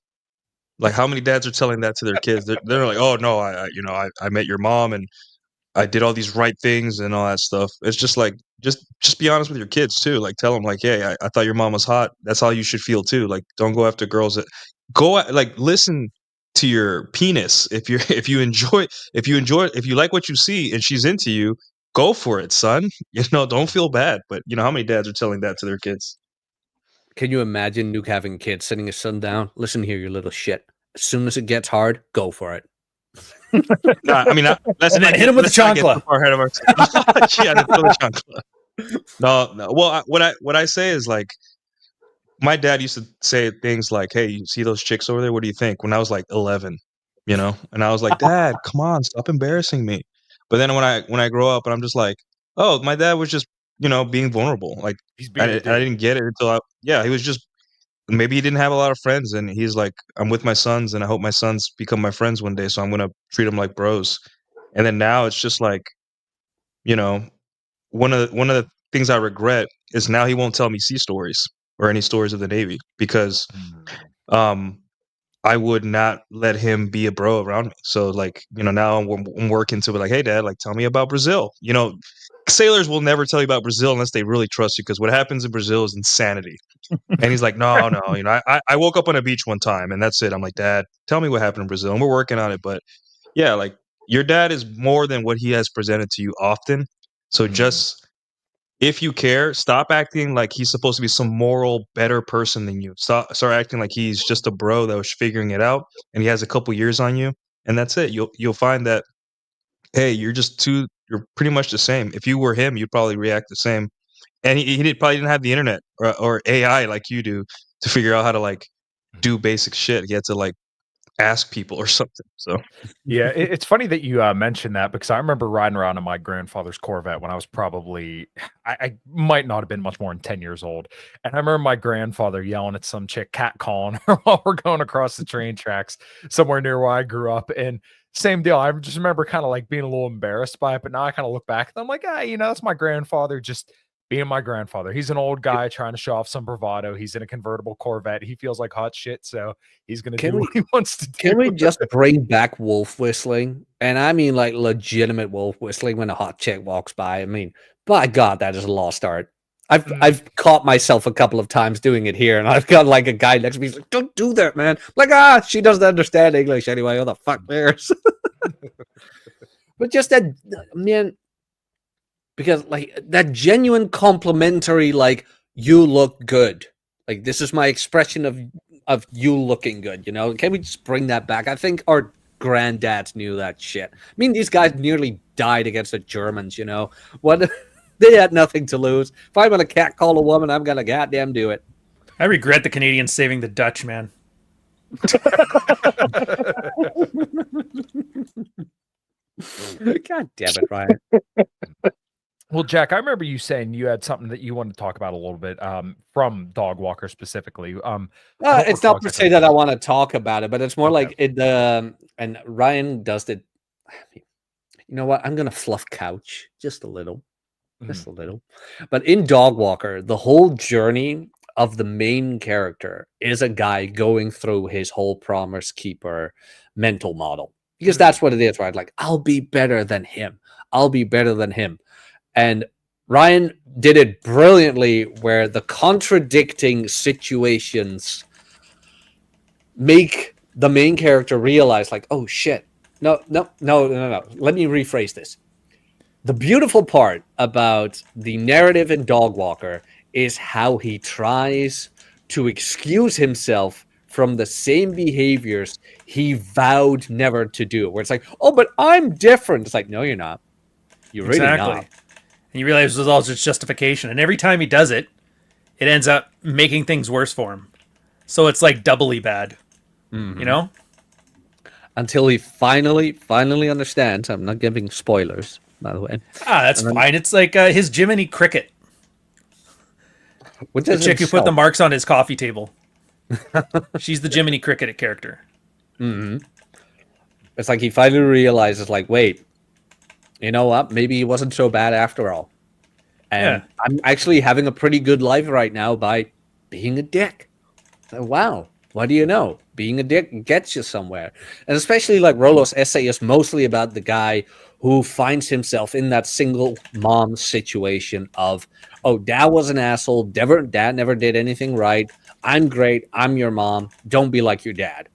Like, how many dads are telling that to their kids? They're like, oh no, I met your mom and I did all these right things and all that stuff. It's just like, just be honest with your kids too. Like, tell them like, hey, I thought your mom was hot. That's how you should feel too. Like, don't go after girls that like listen to your penis. If you like what you see and she's into you, go for it, son. Don't feel bad. But how many dads are telling that to their kids? can you imagine Nuke having kids, sitting his son down? Listen here, you little shit. As soon as it gets hard, go for it. No, I mean, let's And then not hit him with the let's not get chancla. too far ahead of ourselves. Yeah, the chancla. No. Well, what I say is like, my dad used to say things like, "Hey, you see those chicks over there? What do you think?" When I was like 11, and I was like, "Dad, come on, stop embarrassing me." But then when I grow up, and I'm just like, "Oh, my dad was just being vulnerable." Like He's being a I didn't get it until he was just maybe he didn't have a lot of friends, and he's like, "I'm with my sons, and I hope my sons become my friends one day, so I'm gonna treat them like bros." And then now it's just like, you know, one of the things I regret is now he won't tell me sea stories or any stories of the Navy because um I would not let him be a bro around me. So like, now I'm working to be like, hey dad, like tell me about Brazil. Sailors will never tell you about Brazil unless they really trust you, because what happens in Brazil is insanity. And he's like, no, I woke up on a beach one time and that's it. I'm like, Dad, tell me what happened in Brazil. And we're working on it. But yeah, like your dad is more than what he has presented to you often. So just if you care, stop acting like he's supposed to be some moral better person than you. Start acting like he's just a bro that was figuring it out and he has a couple years on you, and that's it. You'll find that, hey, you're pretty much the same. If you were him, you'd probably react the same. And probably didn't have the internet or AI like you do to figure out how to like do basic shit. He had to like ask people or something. So Yeah, it's funny that you mentioned that because I remember riding around in my grandfather's Corvette when I was probably, I might not have been much more than 10 years old. And I remember my grandfather yelling at some chick, cat calling her while we're going across the train tracks somewhere near where I grew up. And Same deal. I just remember kind of like being a little embarrassed by it, but now I kind of look back and I'm like, you know, that's my grandfather just being my grandfather. He's an old guy trying to show off some bravado. He's in a convertible Corvette. He feels like hot shit, so he's gonna do what he wants to do. Can we just bring back wolf whistling? And I mean like legitimate wolf whistling when a hot chick walks by. I mean, by God, that is a lost art. I've caught myself a couple of times doing it here, and I've got like a guy next to me. He's like, "Don't do that, man!" Like, she doesn't understand English anyway. Who the fuck cares? But just that, man, because like that genuine complimentary, like you look good. Like this is my expression of you looking good. You know, can we just bring that back? I think our granddads knew that shit. I mean, these guys nearly died against the Germans. You know what? They had nothing to lose. If I'm gonna catcall a woman, I'm gonna goddamn do it. I regret the Canadians saving the Dutch, man. God damn it, Ryan. Well, Jack, I remember you saying you had something that you wanted to talk about a little bit from Dog Walker specifically. It's not per se that I want to talk about it, but it's more Okay. like it. And Ryan does it. You know what? I'm gonna fluff couch just a little. Just a little. But in Dog Walker, the whole journey of the main character is a guy going through his whole Promise Keeper mental model. Because that's what it is, right? Like, I'll be better than him. I'll be better than him. And Ryan did it brilliantly where the contradicting situations make the main character realize, like, oh shit. No. Let me rephrase this. The beautiful part about the narrative in Dog Walker is how he tries to excuse himself from the same behaviors he vowed never to do. Where it's like, oh, but I'm different. It's like, no, you're not. You're really not. And you realize it was all just justification. And every time he does it, it ends up making things worse for him. So it's like doubly bad. You know? Until he finally understands. I'm not giving spoilers, by the way. That's fine. It's like his Jiminy Cricket. Which The is chick who put the marks on his coffee table. She's the Jiminy Cricket character. It's like he finally realizes, like, wait, you know what? Maybe he wasn't so bad after all. And I'm actually having a pretty good life right now by being a dick. Wow. What do you know? Being a dick gets you somewhere. And especially like Rolo's essay is mostly about the guy who finds himself in that single mom situation of, oh, dad was an asshole. Dad never did anything right. I'm great. I'm your mom. Don't be like your dad.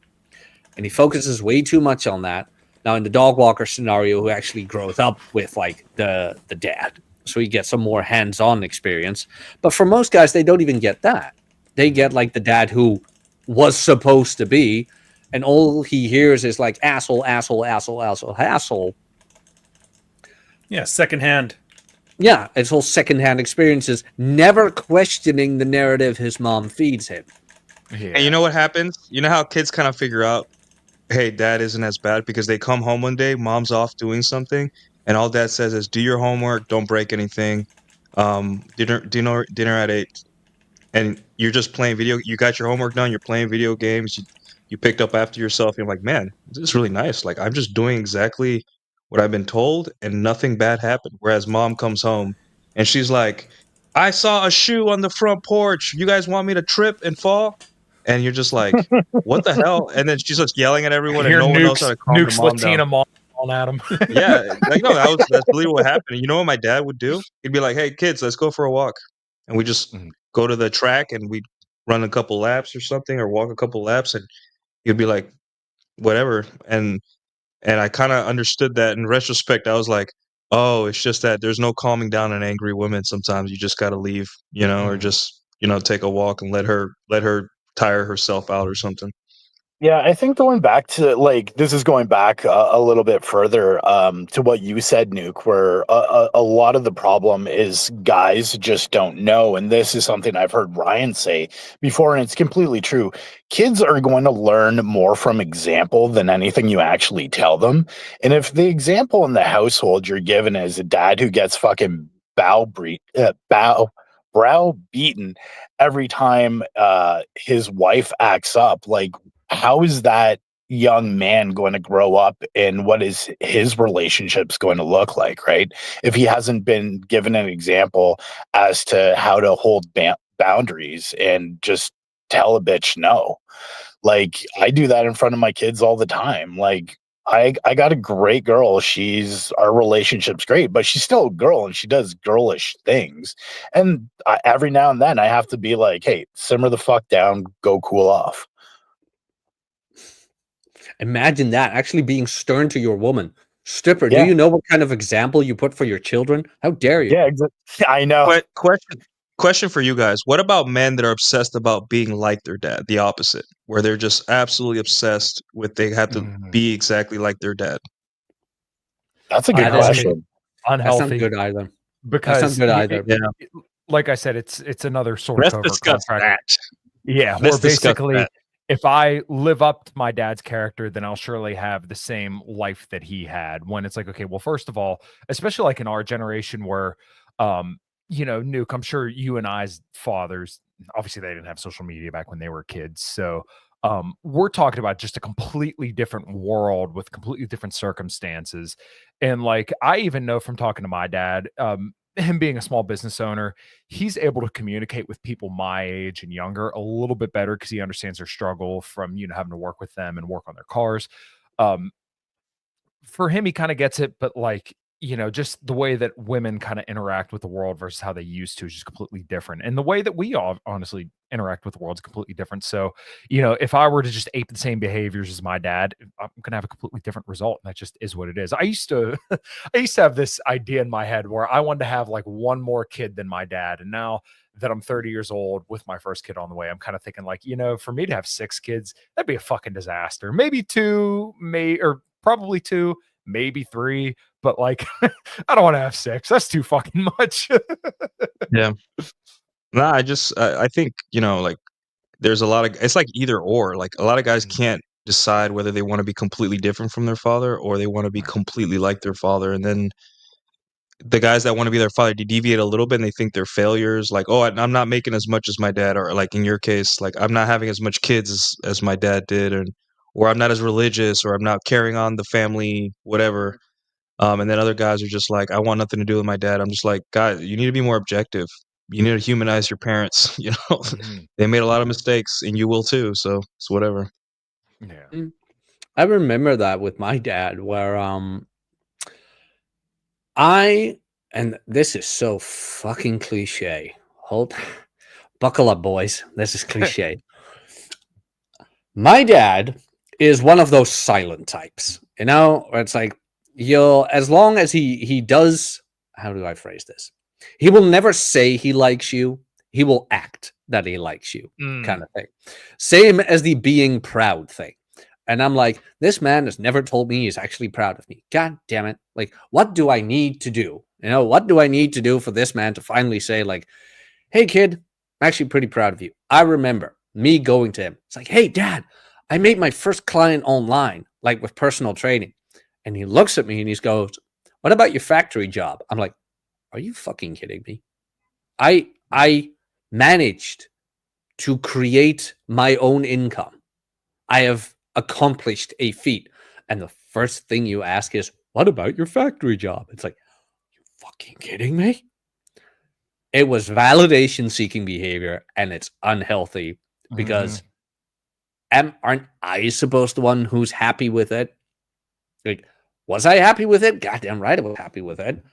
And he focuses way too much on that. Now in the Dog Walker scenario, who actually grows up with like the dad. So he gets some more hands-on experience. But for most guys, they don't even get that. They get like the dad who was supposed to be, and all he hears is like asshole. Yeah, secondhand. Yeah, it's all secondhand experiences, never questioning the narrative his mom feeds him. And you know what happens? You know how kids kind of figure out, hey, dad isn't as bad, because they come home one day, mom's off doing something, and all dad says is, do your homework, don't break anything, dinner at 8. And you're just playing you got your homework done, you're playing video games, you picked up after yourself, you're like, man, this is really nice. Like, I'm just doing exactly what I've been told, and nothing bad happened. Whereas mom comes home, and she's like, I saw a shoe on the front porch. You guys want me to trip and fall? And you're just like, what the hell? And then she's just yelling at everyone, and no one knows how to calm Nukes the mom Latina down. mom at him. Yeah, like, no, that's really what happened. You know what my dad would do? He'd be like, hey, kids, let's go for a walk. And we just go to the track, and we'd run a couple laps or something, or walk a couple laps, and he'd be like, whatever. And I kind of understood that in retrospect. I was like, oh, it's just that there's no calming down an angry woman. Sometimes you just got to leave, or just, take a walk and let her tire herself out or something. Yeah, I think going back to this is going back a little bit further to what you said, Nuke, where a lot of the problem is guys just don't know. And this is something I've heard Ryan say before, and it's completely true. Kids are going to learn more from example than anything you actually tell them. And if the example in the household you're given is a dad who gets fucking brow beaten every time his wife acts up, like, how is that young man going to grow up and what is his relationships going to look like, right? If he hasn't been given an example as to how to hold boundaries and just tell a bitch no. Like, I do that in front of my kids all the time. Like, I got a great girl. Our relationship's great, but she's still a girl and she does girlish things. And every now and then I have to be like, hey, simmer the fuck down, go cool off. Imagine that, actually being stern to your woman. Stripper, do Yeah. you know what kind of example you put for your children? How dare you? Yeah, I know. Question for you guys. What about men that are obsessed about being like their dad, the opposite, where they're just absolutely obsessed with they have to be exactly like their dad? That's a good Unhealthy. question. That's not Unhealthy. good either. Because That's not good either. Yeah. like I said, it's another sort Let's of covert discuss contract. that. Yeah, Let's where discuss basically, that. if I live up to my dad's character, then I'll surely have the same life that he had. When it's like, okay, well, first of all, especially like in our generation where, Nuke, I'm sure you and I's fathers, obviously they didn't have social media back when they were kids. So we're talking about just a completely different world with completely different circumstances. And like, I even know from talking to my dad, him being a small business owner, he's able to communicate with people my age and younger a little bit better because he understands their struggle from, having to work with them and work on their cars. For him, he kind of gets it, but like, just the way that women kind of interact with the world versus how they used to is just completely different. And the way that we all honestly interact with the world is completely different. So, if I were to just ape the same behaviors as my dad, I'm going to have a completely different result. And that just is what it is. I used to have this idea in my head where I wanted to have like one more kid than my dad. And now that I'm 30 years old with my first kid on the way, I'm kind of thinking like, for me to have 6 kids, that'd be a fucking disaster. Maybe 2, or probably 2, maybe 3, but like I don't want to have 6. That's too fucking much. Yeah. Nah, I think, like there's a lot of it's like either or. Like a lot of guys can't decide whether they want to be completely different from their father or they want to be completely like their father. And then the guys that want to be their father deviate a little bit and they think they're failures. Like, oh, I'm not making as much as my dad, or like in your case, like I'm not having as much kids as my dad did, or I'm not as religious, or I'm not carrying on the family, whatever. And then other guys are just like, I want nothing to do with my dad. I'm just like, guys, you need to be more objective. You need to humanize your parents. They made a lot of mistakes, and you will too. So it's whatever. Yeah. I remember that with my dad, where and this is so fucking cliche. Buckle up, boys. This is cliche. My dad is one of those silent types, where it's like, as long as he does, how do I phrase this? He will never say he likes you. He will act that he likes you, kind of thing. Same as the being proud thing. And I'm like, this man has never told me he's actually proud of me. God damn it. Like, what do I need to do? What do I need to do for this man to finally say, like, hey, kid, I'm actually pretty proud of you. I remember me going to him. It's like, hey, Dad, I made my first client online, like with personal training. And he looks at me and he goes, what about your factory job? I'm like, are you fucking kidding me? I managed to create my own income. I have accomplished a feat. And the first thing you ask is, what about your factory job? It's like, you fucking kidding me? It was validation seeking behavior, and it's unhealthy because aren't I supposed to the one who's happy with it? Like, was I happy with it? Goddamn right I was happy with it.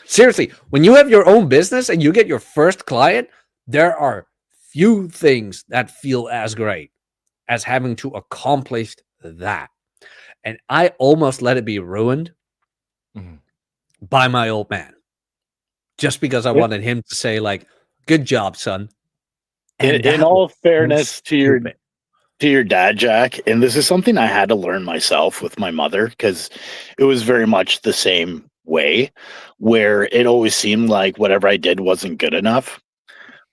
Seriously, when you have your own business and you get your first client, there are few things that feel as great as having to accomplish that. And I almost let it be ruined by my old man. Just because I wanted him to say, like, good job, son. And in all fairness to your dad, Jack, and this is something I had to learn myself with my mother, because it was very much the same way, where it always seemed like whatever I did wasn't good enough.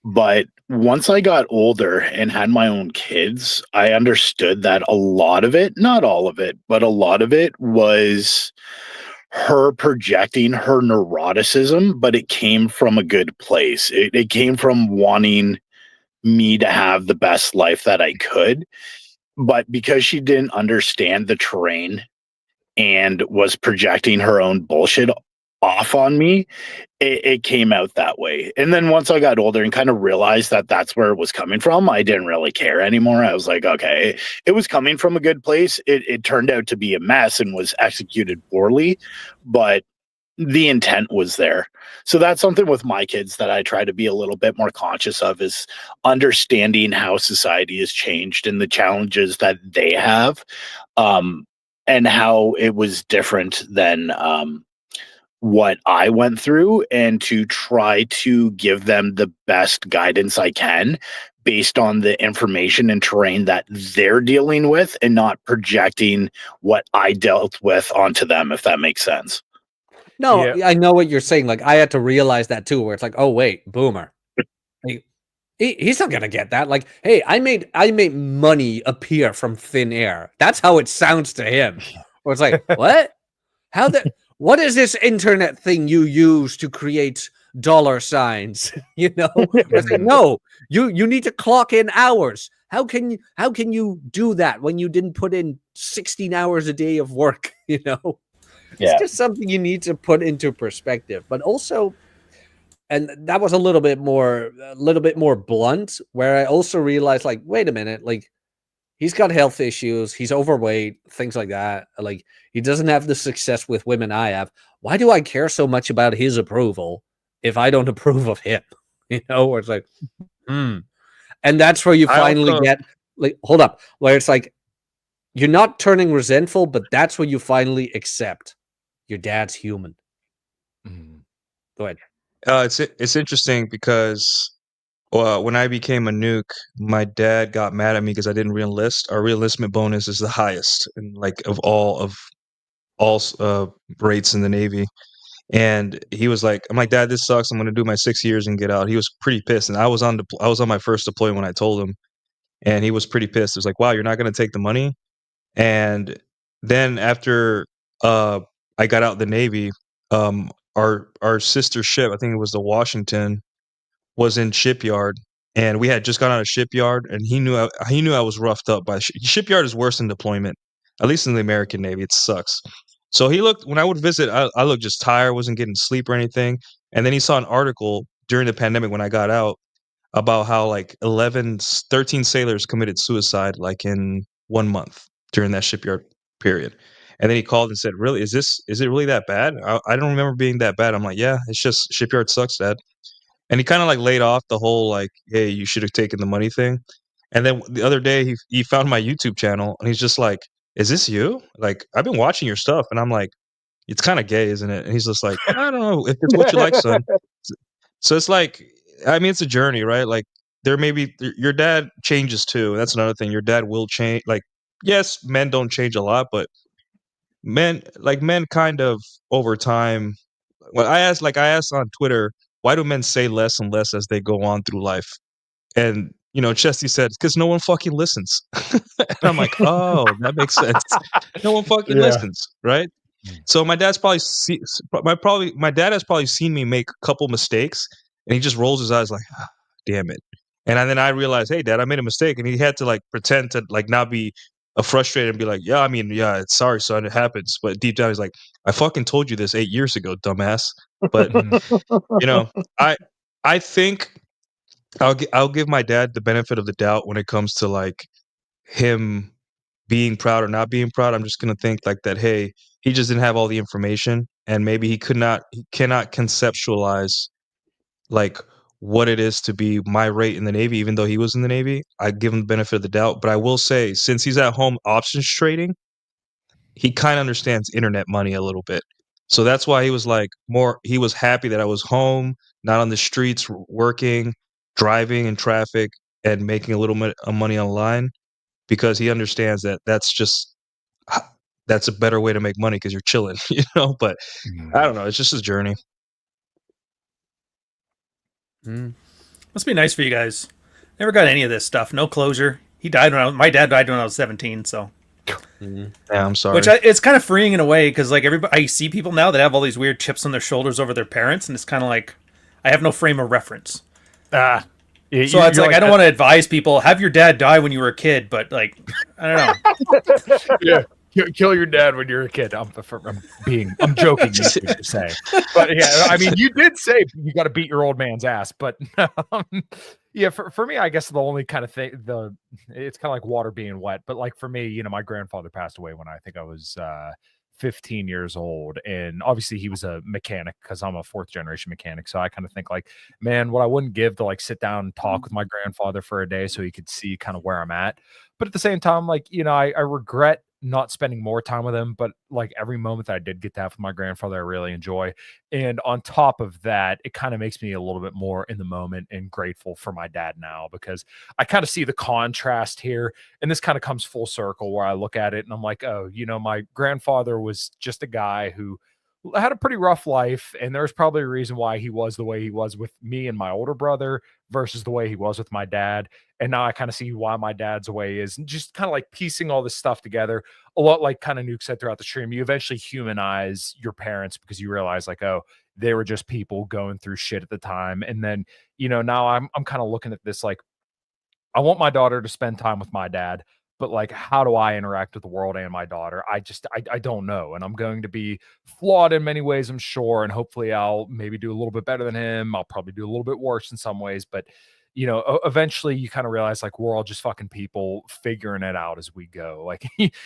But once I got older and had my own kids, I understood that a lot of it, not all of it, but a lot of it was her projecting her neuroticism, but it came from a good place. It came from wanting me to have the best life that I could. but because she didn't understand the terrain and was projecting her own bullshit off on me, it came out that way. And then once I got older and kind of realized that that's where it was coming from, I didn't really care anymore. I was like, okay, it was coming from a good place. It turned out to be a mess and was executed poorly, but the intent was there. So that's something with my kids that I try to be a little bit more conscious of, is understanding how society has changed and the challenges that they have, and how it was different than what I went through, and to try to give them the best guidance I can based on the information and terrain that they're dealing with, and not projecting what I dealt with onto them, if that makes sense. No, Yeah. I know what you're saying. Like, I had to realize that too, where it's like, oh wait, boomer. Like, he's not gonna get that. Like, hey, I made money appear from thin air. That's how it sounds to him. Or it's like, what? What is this internet thing you use to create dollar signs? You know? It's like, no, you need to clock in hours. How can you do that when you didn't put in 16 hours a day of work? You know? Yeah. It's just something you need to put into perspective. But also, and that was a little bit more blunt, where I also realized, like, wait a minute, like, he's got health issues, he's overweight, things like that. Like, he doesn't have the success with women I have. Why do I care so much about his approval if I don't approve of him? You know, where it's like, and that's where you finally get, like, hold up, where it's like, you're not turning resentful, but that's where you finally accept your dad's human. Go ahead. It's interesting because when I became a nuke, my dad got mad at me because I didn't reenlist. Our reenlistment bonus is the highest, and like of all rates in the Navy. And he was like, "I'm like, Dad, this sucks. I'm going to do my 6 years and get out." He was pretty pissed, and I was on my first deployment when I told him, and he was pretty pissed. It was like, "Wow, you're not going to take the money?" And then after I got out of the Navy, our sister ship, I think it was the Washington, was in shipyard, and we had just got out of shipyard, and he knew I was roughed up by shipyard is worse than deployment, at least in the American Navy. It sucks. So he looked when I would visit. I looked just tired, wasn't getting sleep or anything. And then he saw an article during the pandemic when I got out about how like 13 sailors committed suicide like in 1 month during that shipyard period. And then he called and said, "Really, is it really that bad? I don't remember being that bad." I'm like, "Yeah, it's just shipyard sucks, Dad." And he kind of like laid off the whole like, "Hey, you should have taken the money" thing. And then the other day he found my YouTube channel, and he's just like, "Is this you? Like, I've been watching your stuff." And I'm like, "It's kind of gay, isn't it?" And he's just like, "I don't know if it's what you like, son." So it's like, I mean, it's a journey, right? Like, there may be your dad changes too. That's another thing. Your dad will change. Like, yes, men don't change a lot, but men kind of over time. Well, I asked on Twitter, why do men say less and less as they go on through life? And Chesty said, "Because no one fucking listens." And I'm like, oh, that makes sense. No one fucking listens, right? So my dad's my dad has probably seen me make a couple mistakes, and he just rolls his eyes like, ah, damn it. And then I realized, hey, Dad, I made a mistake, and he had to like pretend to like not be frustrated and be like, yeah, I mean, yeah, it's sorry, son, it happens. But deep down, he's like, I fucking told you this 8 years ago, dumbass. But I think I'll give my dad the benefit of the doubt when it comes to like him being proud or not being proud. I'm just gonna think like that. Hey, he just didn't have all the information, and maybe he cannot conceptualize like what it is to be my rate in the Navy, even though he was in the Navy. I give him the benefit of the doubt, but I will say, since he's at home options trading, he kind of understands internet money a little bit. So that's why he was like he was happy that I was home, not on the streets working, driving in traffic, and making a little bit of money online, because he understands that that's a better way to make money because you're chilling, But I don't know. It's just a journey. Must be nice for you guys. Never got any of this stuff. No closure. My dad died when I was 17, so. Yeah, I'm sorry. Which it's kind of freeing in a way, because like I see people now that have all these weird chips on their shoulders over their parents, and it's kind of like I have no frame of reference. Yeah, So it's like I don't want to advise people have your dad die when you were a kid, but like I don't know. Yeah, kill your dad when you're a kid. I'm joking. You to say, but yeah, I mean, you did say you got to beat your old man's ass, but yeah, for me, I guess the only kind of thing it's kind of like water being wet, but like for me, you know, my grandfather passed away when I think I was 15 years old, and obviously he was a mechanic because I'm a fourth generation mechanic, so I kind of think like, man, what I wouldn't give to like sit down and talk with my grandfather for a day so he could see kind of where I'm at. But at the same time, like, you know, I regret not spending more time with him, but like every moment that I did get to have with my grandfather, I really enjoy. And on top of that, it kind of makes me a little bit more in the moment and grateful for my dad now, because I kind of see the contrast here. And this kind of comes full circle where I look at it and I'm like, oh, you know, my grandfather was just a guy who had a pretty rough life. And there's probably a reason why he was the way he was with me and my older brother versus the way he was with my dad. And now I kind of see why my dad's the way he is, and just kind of like piecing all this stuff together. A lot like kind of Nuke said throughout the stream, you eventually humanize your parents because you realize like, oh, they were just people going through shit at the time. And then, you know, now I'm kind of looking at this like, I want my daughter to spend time with my dad, but like, how do I interact with the world and my daughter? I don't know. And I'm going to be flawed in many ways, I'm sure. And hopefully I'll maybe do a little bit better than him. I'll probably do a little bit worse in some ways, but you know, eventually you kind of realize like we're all just fucking people figuring it out as we go. Like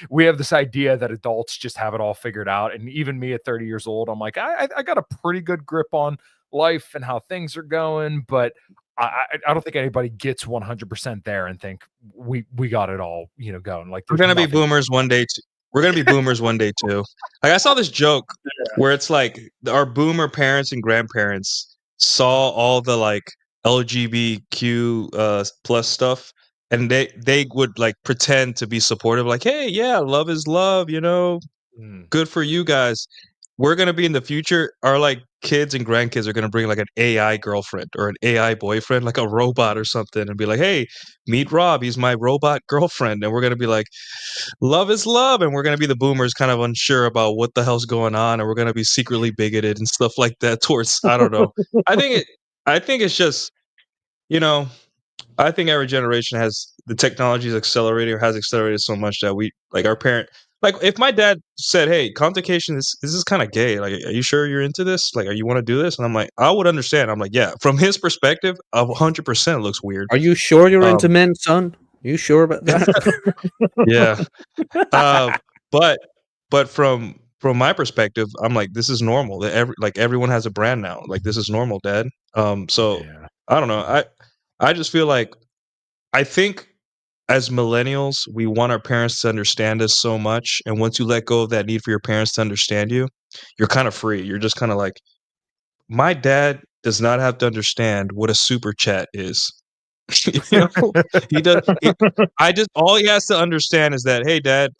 we have this idea that adults just have it all figured out. And even me at 30 years old, I'm like, I got a pretty good grip on life and how things are going, but I don't think anybody gets 100% there and think we got it all, you know, going. Like We're gonna be boomers one day too. We're gonna be boomers one day too. Like I saw this joke where it's like our boomer parents and grandparents saw all the like LGBTQ plus stuff, and they would like pretend to be supportive, like, hey, yeah, love is love, you know, good for you guys. We're gonna be in the future. Our like kids and grandkids are gonna bring like an AI girlfriend or an AI boyfriend, like a robot or something, and be like, "Hey, meet Rob. He's my robot girlfriend." And we're gonna be like, "Love is love," and we're gonna be the boomers, kind of unsure about what the hell's going on, and we're gonna be secretly bigoted and stuff like that towards. I don't know. I think it. I think it's just, you know, I think every generation has the technology is accelerating or has accelerated so much that we like our parent. Like if my dad said, "Hey, content creation is kind of gay. Like, are you sure you're into this? Like, are you want to do this?" And I'm like, I would understand. I'm like, yeah. From his perspective, 100% looks weird. Are you sure you're into men, son? Are you sure about that? Yeah. But from my perspective, I'm like, this is normal. That everyone has a brand now. Like this is normal, Dad. So Yeah. I don't know. I just feel like I think as millennials, we want our parents to understand us so much. And once you let go of that need for your parents to understand you, you're kind of free. You're just kind of like, my dad does not have to understand what a super chat is. You know, he does. All he has to understand is that, hey, Dad,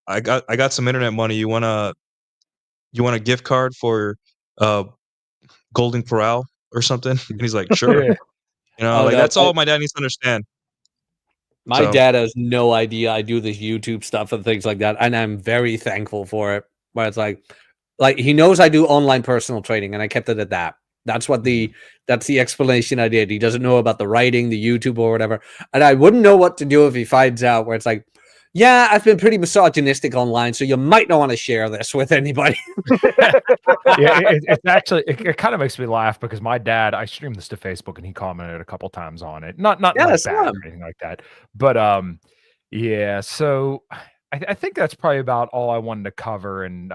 I got some internet money. You want a gift card for Golden Corral or something? And he's like, sure. Yeah. You know, like no, that's all my dad needs to understand. My dad has no idea I do this YouTube stuff and things like that, and I'm very thankful for it. Where it's like he knows I do online personal training, and I kept it at that. That's the explanation I did. He doesn't know about the writing, the YouTube, or whatever, and I wouldn't know what to do if he finds out. Where it's like, yeah, I've been pretty misogynistic online, so you might not want to share this with anybody. Yeah, it's actually it kind of makes me laugh because my dad, I streamed this to Facebook and he commented a couple times on it. Not like bad or anything like that. But yeah, so I think that's probably about all I wanted to cover. And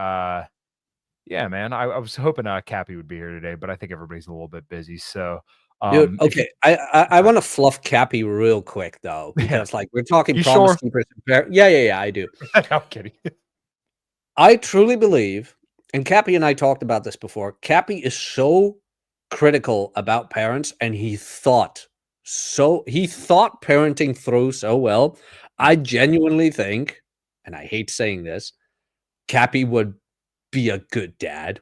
yeah, man, I was hoping Cappy would be here today, but I think everybody's a little bit busy. So Dude, okay, I want to fluff Cappy real quick though, because like we're talking You Promise sure? Keepers. Yeah, I do. I'm kidding. I truly believe, and Cappy and I talked about this before, Cappy is so critical about parents, and he thought parenting through so well. I genuinely think, and I hate saying this, Cappy would be a good dad.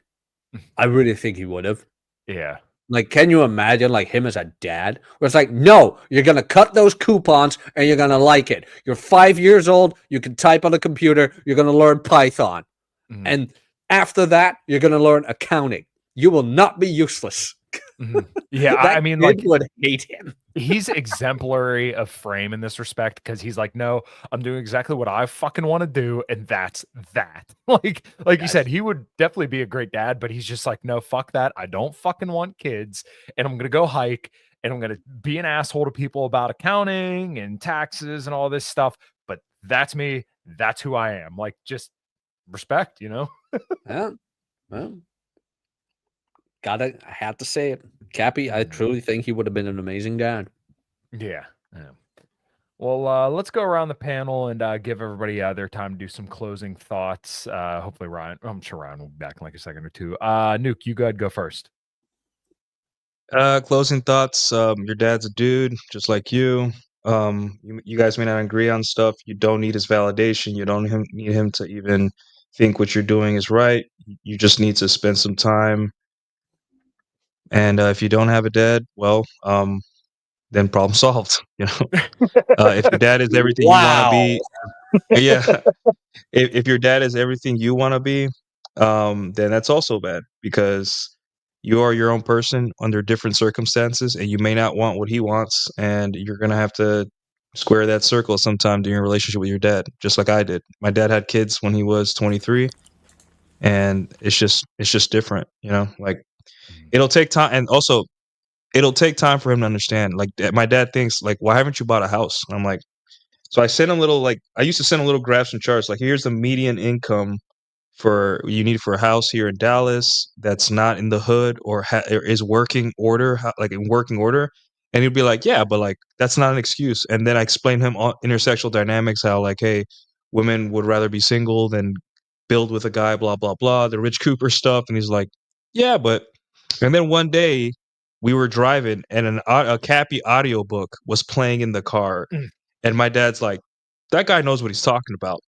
I really think he would have. Yeah. Like, can you imagine like him as a dad? Where it's like, no, you're gonna cut those coupons and you're gonna like it. You're 5 years old, you can type on a computer, you're gonna learn Python. Mhm. And after that, you're gonna learn accounting. You will not be useless. Mhm. Yeah, That I mean, kid like, would hate him. he's exemplary of frame in this respect because he's like, no, I'm doing exactly what I fucking want to do, and that's that. Like you said, he would definitely be a great dad, but he's just like, no, fuck that. I don't fucking want kids, and I'm gonna go hike, and I'm gonna be an asshole to people about accounting and taxes and all this stuff. But that's me. That's who I am. Like, just respect, you know? Yeah. Well, I had to say it. Cappy, I truly think he would have been an amazing dad. Yeah. Well, let's go around the panel and give everybody their time to do some closing thoughts. Hopefully, Ryan. I'm sure Ryan will be back in like a second or two. Nuke, you go ahead, go first. Closing thoughts. Your dad's a dude, just like you. You guys may not agree on stuff. You don't need his validation. You don't need him to even think what you're doing is right. You just need to spend some time. And if you don't have a dad, well, then problem solved. You know, if your dad is everything you want to be, yeah. If your dad is everything you want to be, then that's also bad because you are your own person under different circumstances, and you may not want what he wants, and you're gonna have to square that circle sometime during your relationship with your dad, just like I did. My dad had kids when he was 23, and it's just different, you know. Like it'll take time, and also it'll take time for him to understand. Like my dad thinks, like, why haven't you bought a house? And I'm like, so I sent him little like I used to send him little graphs and charts. Like here's the median income for you need for a house here in Dallas that's not in the hood or is working order, like in working order. And he'd be like, yeah, but like that's not an excuse. And then I explained him all intersexual dynamics, how like, hey, women would rather be single than build with a guy, blah blah blah, the Rich Cooper stuff. And he's like, yeah, but. And then one day we were driving and a Cappy audiobook was playing in the car. And my dad's like, that guy knows what he's talking about.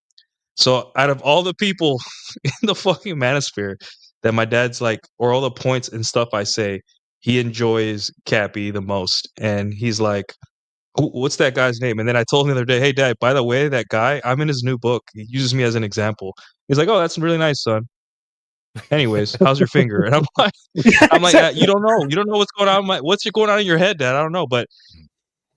So out of all the people in the fucking manosphere that my dad's like, or all the points and stuff I say, he enjoys Cappy the most. And he's like, what's that guy's name? And then I told him the other day, hey, Dad, by the way, that guy, I'm in his new book. He uses me as an example. He's like, oh, that's really nice, son. Anyways, how's your finger? And I'm like, you don't know. You don't know what's going on. What's going on in your head, Dad? I don't know. But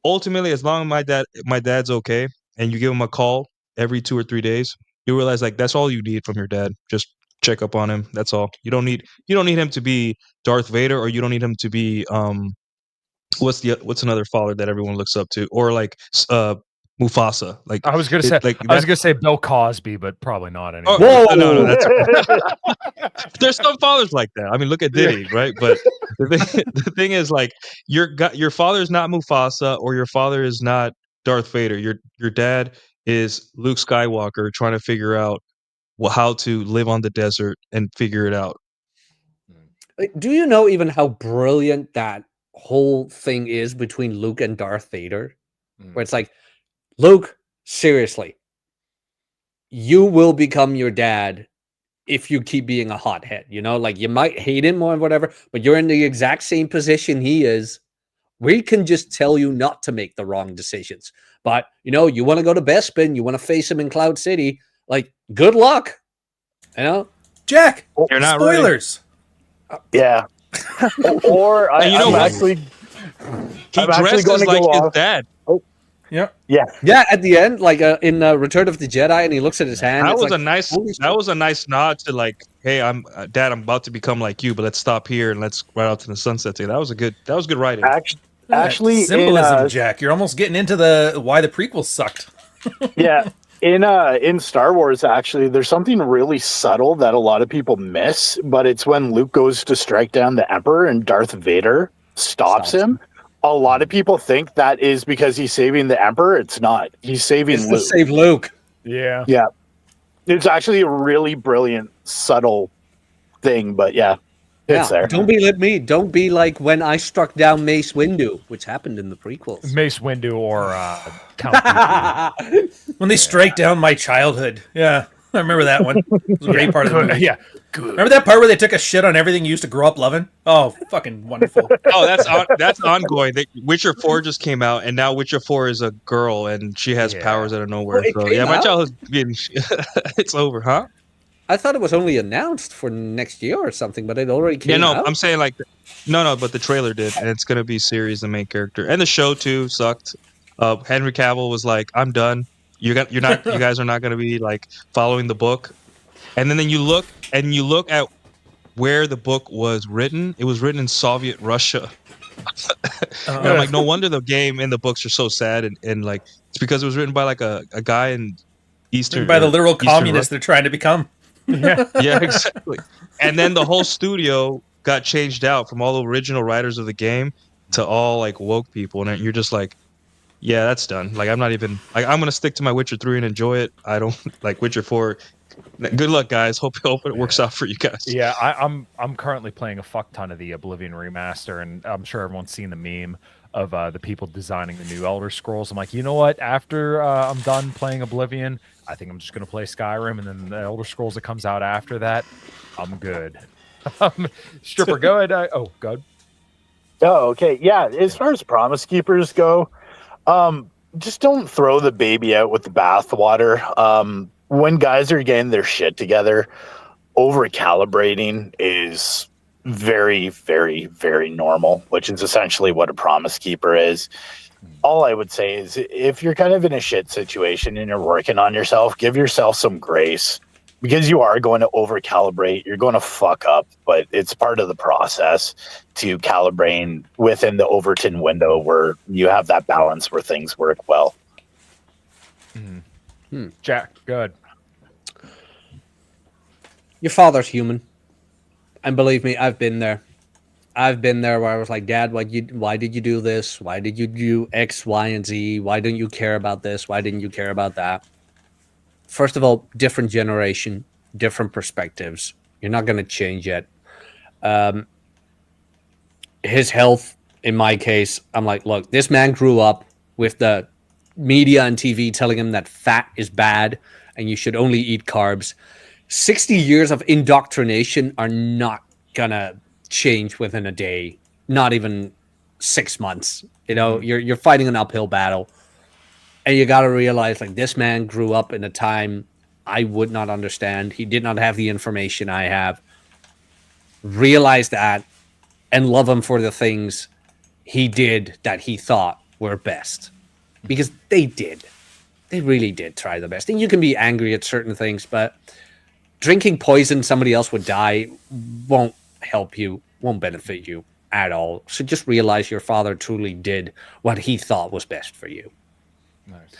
ultimately, as long as my dad's okay, and you give him a call every 2 or 3 days, you realize like that's all you need from your dad. Just check up on him. That's all. You don't need him to be Darth Vader, or you don't need him to be what's another father that everyone looks up to, or like Mufasa. Like I was gonna say Bill Cosby, but probably not anymore. Oh, no, that's there's some fathers like that. I mean, look at Diddy, right? But the thing is, like, your father's not Mufasa, or your father is not Darth Vader. Your dad is Luke Skywalker trying to figure out how to live on the desert and figure it out. Do you know even how brilliant that whole thing is between Luke and Darth Vader? Where it's like, Luke, seriously, you will become your dad if you keep being a hothead. You know, like you might hate him or whatever, but you're in the exact same position he is. We can just tell you not to make the wrong decisions. But, you know, you want to go to Bespin, you want to face him in Cloud City, like, good luck. You know? Jack, You're not spoilers. Yeah. Or I'm actually going to go like his dad. Yeah, at the end, like in Return of the Jedi, and he looks at his hand. That was a nice nod to like, hey, Dad, I'm about to become like you, but let's stop here and let's ride out to the sunset together. That was good writing. Actually, symbolism, Jack. You're almost getting into why the prequels sucked. Yeah. In Star Wars, actually, there's something really subtle that a lot of people miss, but it's when Luke goes to strike down the Emperor and Darth Vader stops him. A lot of people think that is because he's saving the Emperor. It's not. He's saving Luke. To save Luke. Yeah. Yeah. It's actually a really brilliant, subtle thing, but yeah, it's there. Don't be like me. Don't be like when I struck down Mace Windu, which happened in the prequels. Mace Windu or Count Dooku. When they strike down my childhood. Yeah, I remember that one. It was a great part of the movie. Yeah. Good. Remember that part where they took a shit on everything you used to grow up loving? Oh, fucking wonderful. Oh, that's ongoing. Witcher 4 just came out, and now Witcher 4 is a girl, and she has powers out of nowhere. So yeah, my childhood's it's over, huh? I thought it was only announced for next year or something, but it already came Yeah, no, out. I'm saying like, no, but the trailer did, and it's gonna be Sirius the main character, and the show too sucked. Henry Cavill was like, "I'm done. You guys are not gonna be like following the book." And then you look at where the book was written. It was written in Soviet Russia. And I'm like, no wonder the game and the books are so sad, and like it's because it was written by like a guy in Eastern By the literal Eastern communists they're trying to become. Yeah. Yeah, exactly. And then the whole studio got changed out from all the original writers of the game to all like woke people, and you're just like, yeah, that's done. Like I'm not even like I'm gonna stick to my Witcher 3 and enjoy it. I don't like Witcher 4. Good luck, guys. Hope it works out for you guys. Yeah, I'm currently playing a fuck ton of the Oblivion remaster, and I'm sure everyone's seen the meme of the people designing the new Elder Scrolls. I'm like, you know what? After I'm done playing Oblivion, I think I'm just gonna play Skyrim, and then the Elder Scrolls that comes out after that, I'm good. Stripper, go ahead. Oh, good. Oh, okay. Yeah, as far as Promise Keepers go, just don't throw the baby out with the bathwater. When guys are getting their shit together, over-calibrating is very, very, very normal, which is essentially what a Promise Keeper is. All I would say is if you're kind of in a shit situation and you're working on yourself, give yourself some grace. Because you are going to over-calibrate, you're going to fuck up, but it's part of the process to calibrate within the Overton window where you have that balance where things work well. Jack, good. Your father's human. And believe me, I've been there. I've been there where I was like, Dad, why did you do this? Why did you do X, Y, and Z? Why didn't you care about this? Why didn't you care about that? First of all, different generation, different perspectives. You're not going to change yet. His health, in my case, I'm like, look, this man grew up with the media and TV telling him that fat is bad and you should only eat carbs. 60 years of indoctrination are not going to change within a day, not even 6 months. You know, you're fighting an uphill battle. And you got to realize, like, this man grew up in a time I would not understand. He did not have the information I have. Realize that and love him for the things he did that he thought were best. Because they did. They really did try the best. And you can be angry at certain things, but drinking poison somebody else would die won't help you, won't benefit you at all. So just realize your father truly did what he thought was best for you. Nice.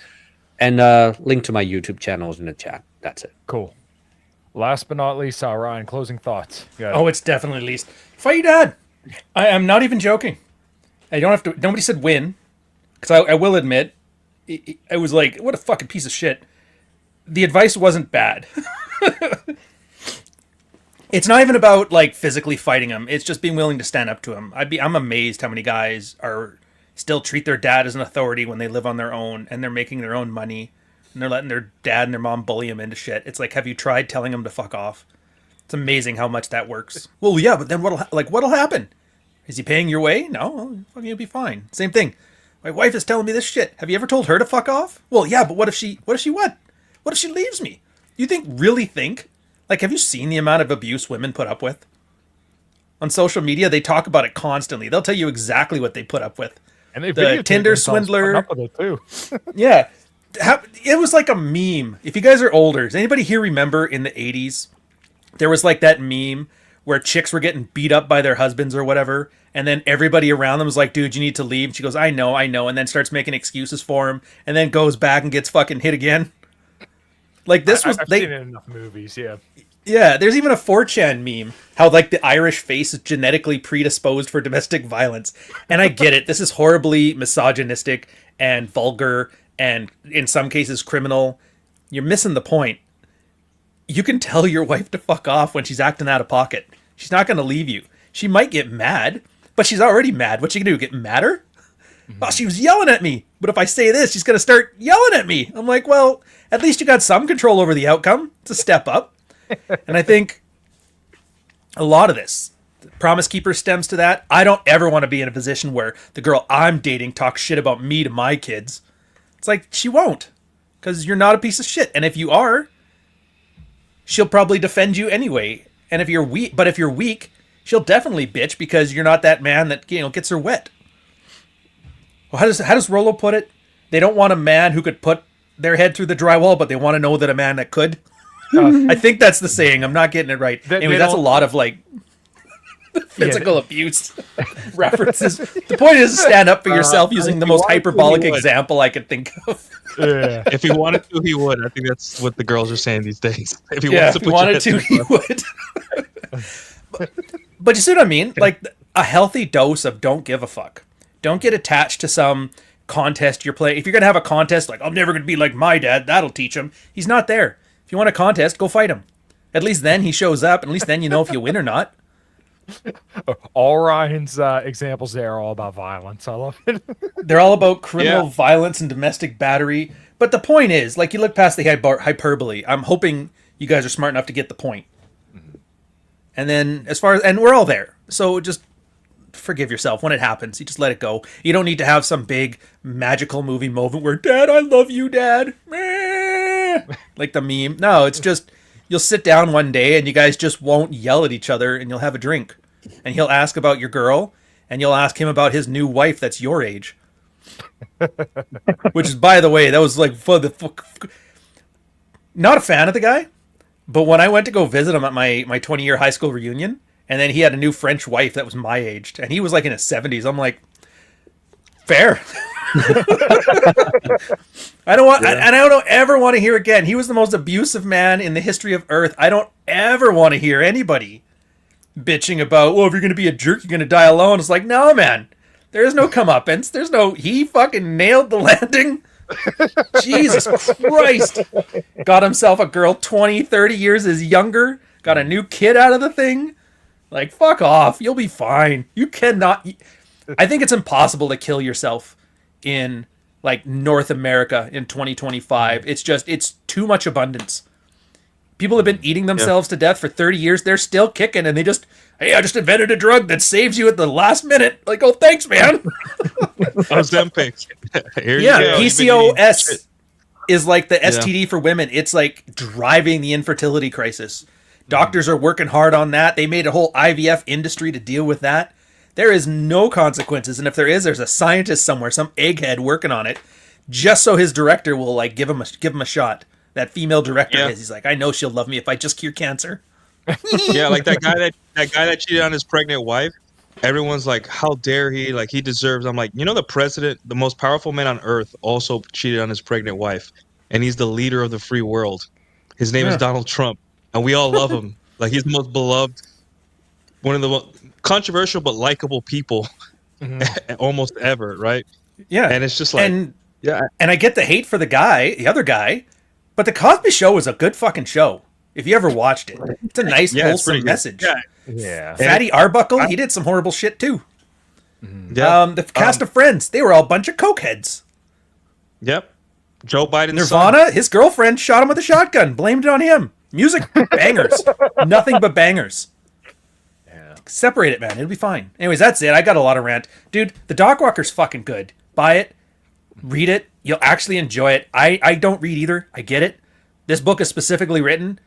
And link to my YouTube channel is in the chat. That's it. Cool. Last but not least, Ryan, closing thoughts. Oh, it's definitely least. Fight your dad. I am not even joking. I don't have to. Nobody said win, because I will admit, I was like, what a fucking piece of shit. The advice wasn't bad. It's not even about like physically fighting him. It's just being willing to stand up to him. I'm amazed how many guys are still treat their dad as an authority when they live on their own and they're making their own money and they're letting their dad and their mom bully them into shit. It's like, have you tried telling them to fuck off? It's amazing how much that works. Well, yeah, but then what'll happen? Is he paying your way? No, well, fucking you'll be fine. Same thing. My wife is telling me this shit. Have you ever told her to fuck off? Well, yeah, but what if she what? What if she leaves me? You really think? Like, have you seen the amount of abuse women put up with? On social media, they talk about it constantly. They'll tell you exactly what they put up with. And they The Tinder swindler. Up with it too. Yeah. It was like a meme. If you guys are older, does anybody here remember in the 80s, there was like that meme where chicks were getting beat up by their husbands or whatever, and then everybody around them was like, dude, you need to leave. And she goes, I know, and then starts making excuses for him, and then goes back and gets fucking hit again. Like this was... I've seen it in enough movies, yeah. Yeah, there's even a 4chan meme, how like the Irish face is genetically predisposed for domestic violence. And I get it. This is horribly misogynistic and vulgar and in some cases criminal. You're missing the point. You can tell your wife to fuck off when she's acting out of pocket. She's not going to leave you. She might get mad, but she's already mad. What's she going to do? Get madder? Oh, she was yelling at me. But if I say this, she's going to start yelling at me. I'm like, well, at least you got some control over the outcome. It's a step up. And I think a lot of this, Promise Keeper, stems to that. I don't ever want to be in a position where the girl I'm dating talks shit about me to my kids. It's like, she won't. Because you're not a piece of shit. And if you are, she'll probably defend you anyway. And if you're weak, she'll definitely bitch because you're not that man that gets her wet. Well, how does Rollo put it? They don't want a man who could put their head through the drywall, but they want to know that a man that could. I think that's the saying. I'm not getting it right. Anyway, that's a lot of like physical abuse references. The point is to stand up for yourself using the most hyperbolic example I could think of. Yeah. If he wanted to, he would. I think that's what the girls are saying these days. If he wanted to, he would. But you see what I mean? Like a healthy dose of don't give a fuck. Don't get attached to some contest you're playing. If you're going to have a contest, like, I'm never going to be like my dad, that'll teach him. He's not there. If you want a contest, go fight him. At least then he shows up, and at least then you know if you win or not. All Ryan's examples there are all about violence. I love it. They're all about criminal violence and domestic battery. But the point is, like, you look past the hyperbole. I'm hoping you guys are smart enough to get the point. Mm-hmm. And then and we're all there. So just forgive yourself when it happens. You just let it go. You don't need to have some big magical movie moment where, Dad, I love you, Dad. Like the meme. No, it's just, you'll sit down one day and you guys just won't yell at each other and you'll have a drink. And he'll ask about your girl and you'll ask him about his new wife that's your age. Which is, by the way, that was like not a fan of the guy, but when I went to go visit him at my 20-year high school reunion, and then he had a new French wife that was my age, and he was like in his 70s. I'm like, fair. I don't ever want to hear again. He was the most abusive man in the history of Earth. I don't ever want to hear anybody bitching about, well, if you're going to be a jerk, you're going to die alone. It's like, no, man. There is no comeuppance. He fucking nailed the landing. Jesus Christ. Got himself a girl 20, 30 years his younger. Got a new kid out of the thing. Like, fuck off. You'll be fine. You cannot. I think it's impossible to kill yourself in, like, North America in 2025. It's too much abundance. People have been eating themselves to death for 30 years. They're still kicking, and I just invented a drug that saves you at the last minute. Like, oh, thanks, man. Ozempic. PCOS is like the STD for women. It's like driving the infertility crisis. Doctors are working hard on that. They made a whole IVF industry to deal with that. There is no consequences, and if there is, there's a scientist somewhere, some egghead working on it, just so his director will like give him a shot. That female director he's like, I know she'll love me if I just cure cancer. Yeah, like that guy that cheated on his pregnant wife. Everyone's like, how dare he? Like, he deserves. I'm like, the president, the most powerful man on earth, also cheated on his pregnant wife, and he's the leader of the free world. His name is Donald Trump, and we all love him. Like, he's the most beloved, one of the most controversial but likable people almost ever, right? Yeah, and it's just like, and I get the hate for the other guy, but the Cosby Show was a good fucking show. If you ever watched it, it's a nice, wholesome message. Yeah. Fatty Arbuckle, he did some horrible shit too. Yeah. The cast of Friends, they were all a bunch of cokeheads. Yep. Joe Biden's Nirvana, his girlfriend shot him with a shotgun, blamed it on him. Music, bangers. Nothing but bangers. Yeah. Separate it, man. It'll be fine. Anyways, that's it. I got a lot of rant. Dude, the Dogwalker's fucking good. Buy it. Read it. You'll actually enjoy it. I don't read either. I get it. This book is specifically written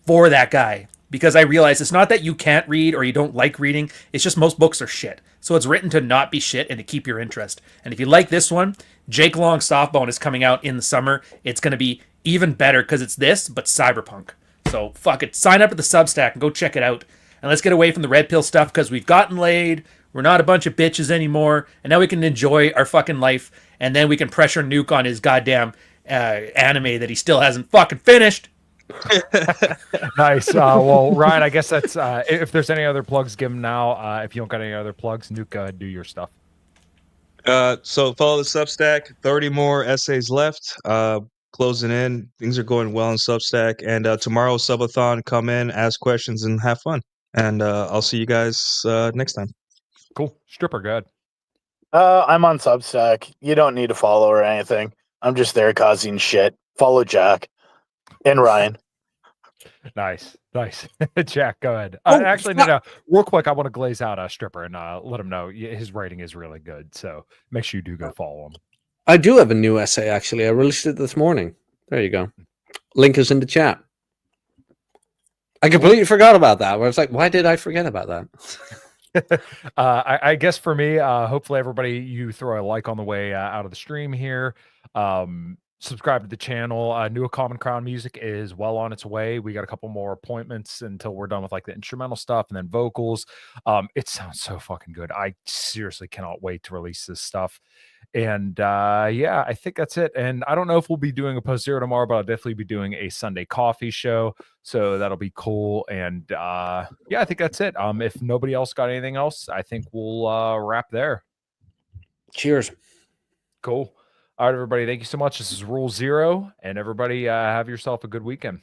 for that guy, because I realize it's not that you can't read or you don't like reading. It's just most books are shit. So it's written to not be shit and to keep your interest. And if you like this one, Jake Long Softbone is coming out in the summer. It's going to be even better because it's this, but cyberpunk. So fuck it. Sign up at the Substack and go check it out. And let's get away from the red pill stuff because we've gotten laid. We're not a bunch of bitches anymore. And now we can enjoy our fucking life. And then we can pressure Nuke on his goddamn anime that he still hasn't fucking finished. Nice. Well, Ryan, I guess that's if there's any other plugs, give them now. If you don't got any other plugs, Nuke, go ahead, do your stuff. So follow the Substack. 30 more essays left. Closing in. Things are going well on Substack. And tomorrow, Subathon, come in, ask questions, and have fun. And I'll see you guys next time. Cool. Stripper, go ahead. I'm on Substack. You don't need to follow or anything. I'm just there causing shit. Follow Jack and Ryan. Nice. Jack, go ahead. Actually, no. Real quick, I want to glaze out a Stripper and let him know his writing is really good. So make sure you do go follow him. I do have a new essay, actually. I released it this morning. There you go. Link is in the chat. I completely forgot about that. Where it's like, why did I forget about that? I guess for me, hopefully everybody, you throw a like on the way out of the stream here. Subscribe to the channel. New Common Crown music is well on its way. We got a couple more appointments until we're done with like the instrumental stuff and then vocals. It sounds so fucking good. I seriously cannot wait to release this stuff. And yeah, I think that's it. And I don't know if we'll be doing a post zero tomorrow, but I'll definitely be doing a Sunday coffee show. So that'll be cool. And yeah, I think that's it. If nobody else got anything else, I think we'll wrap there. Cheers. Cool. All right, everybody. Thank you so much. This is Rule Zero. And everybody have yourself a good weekend.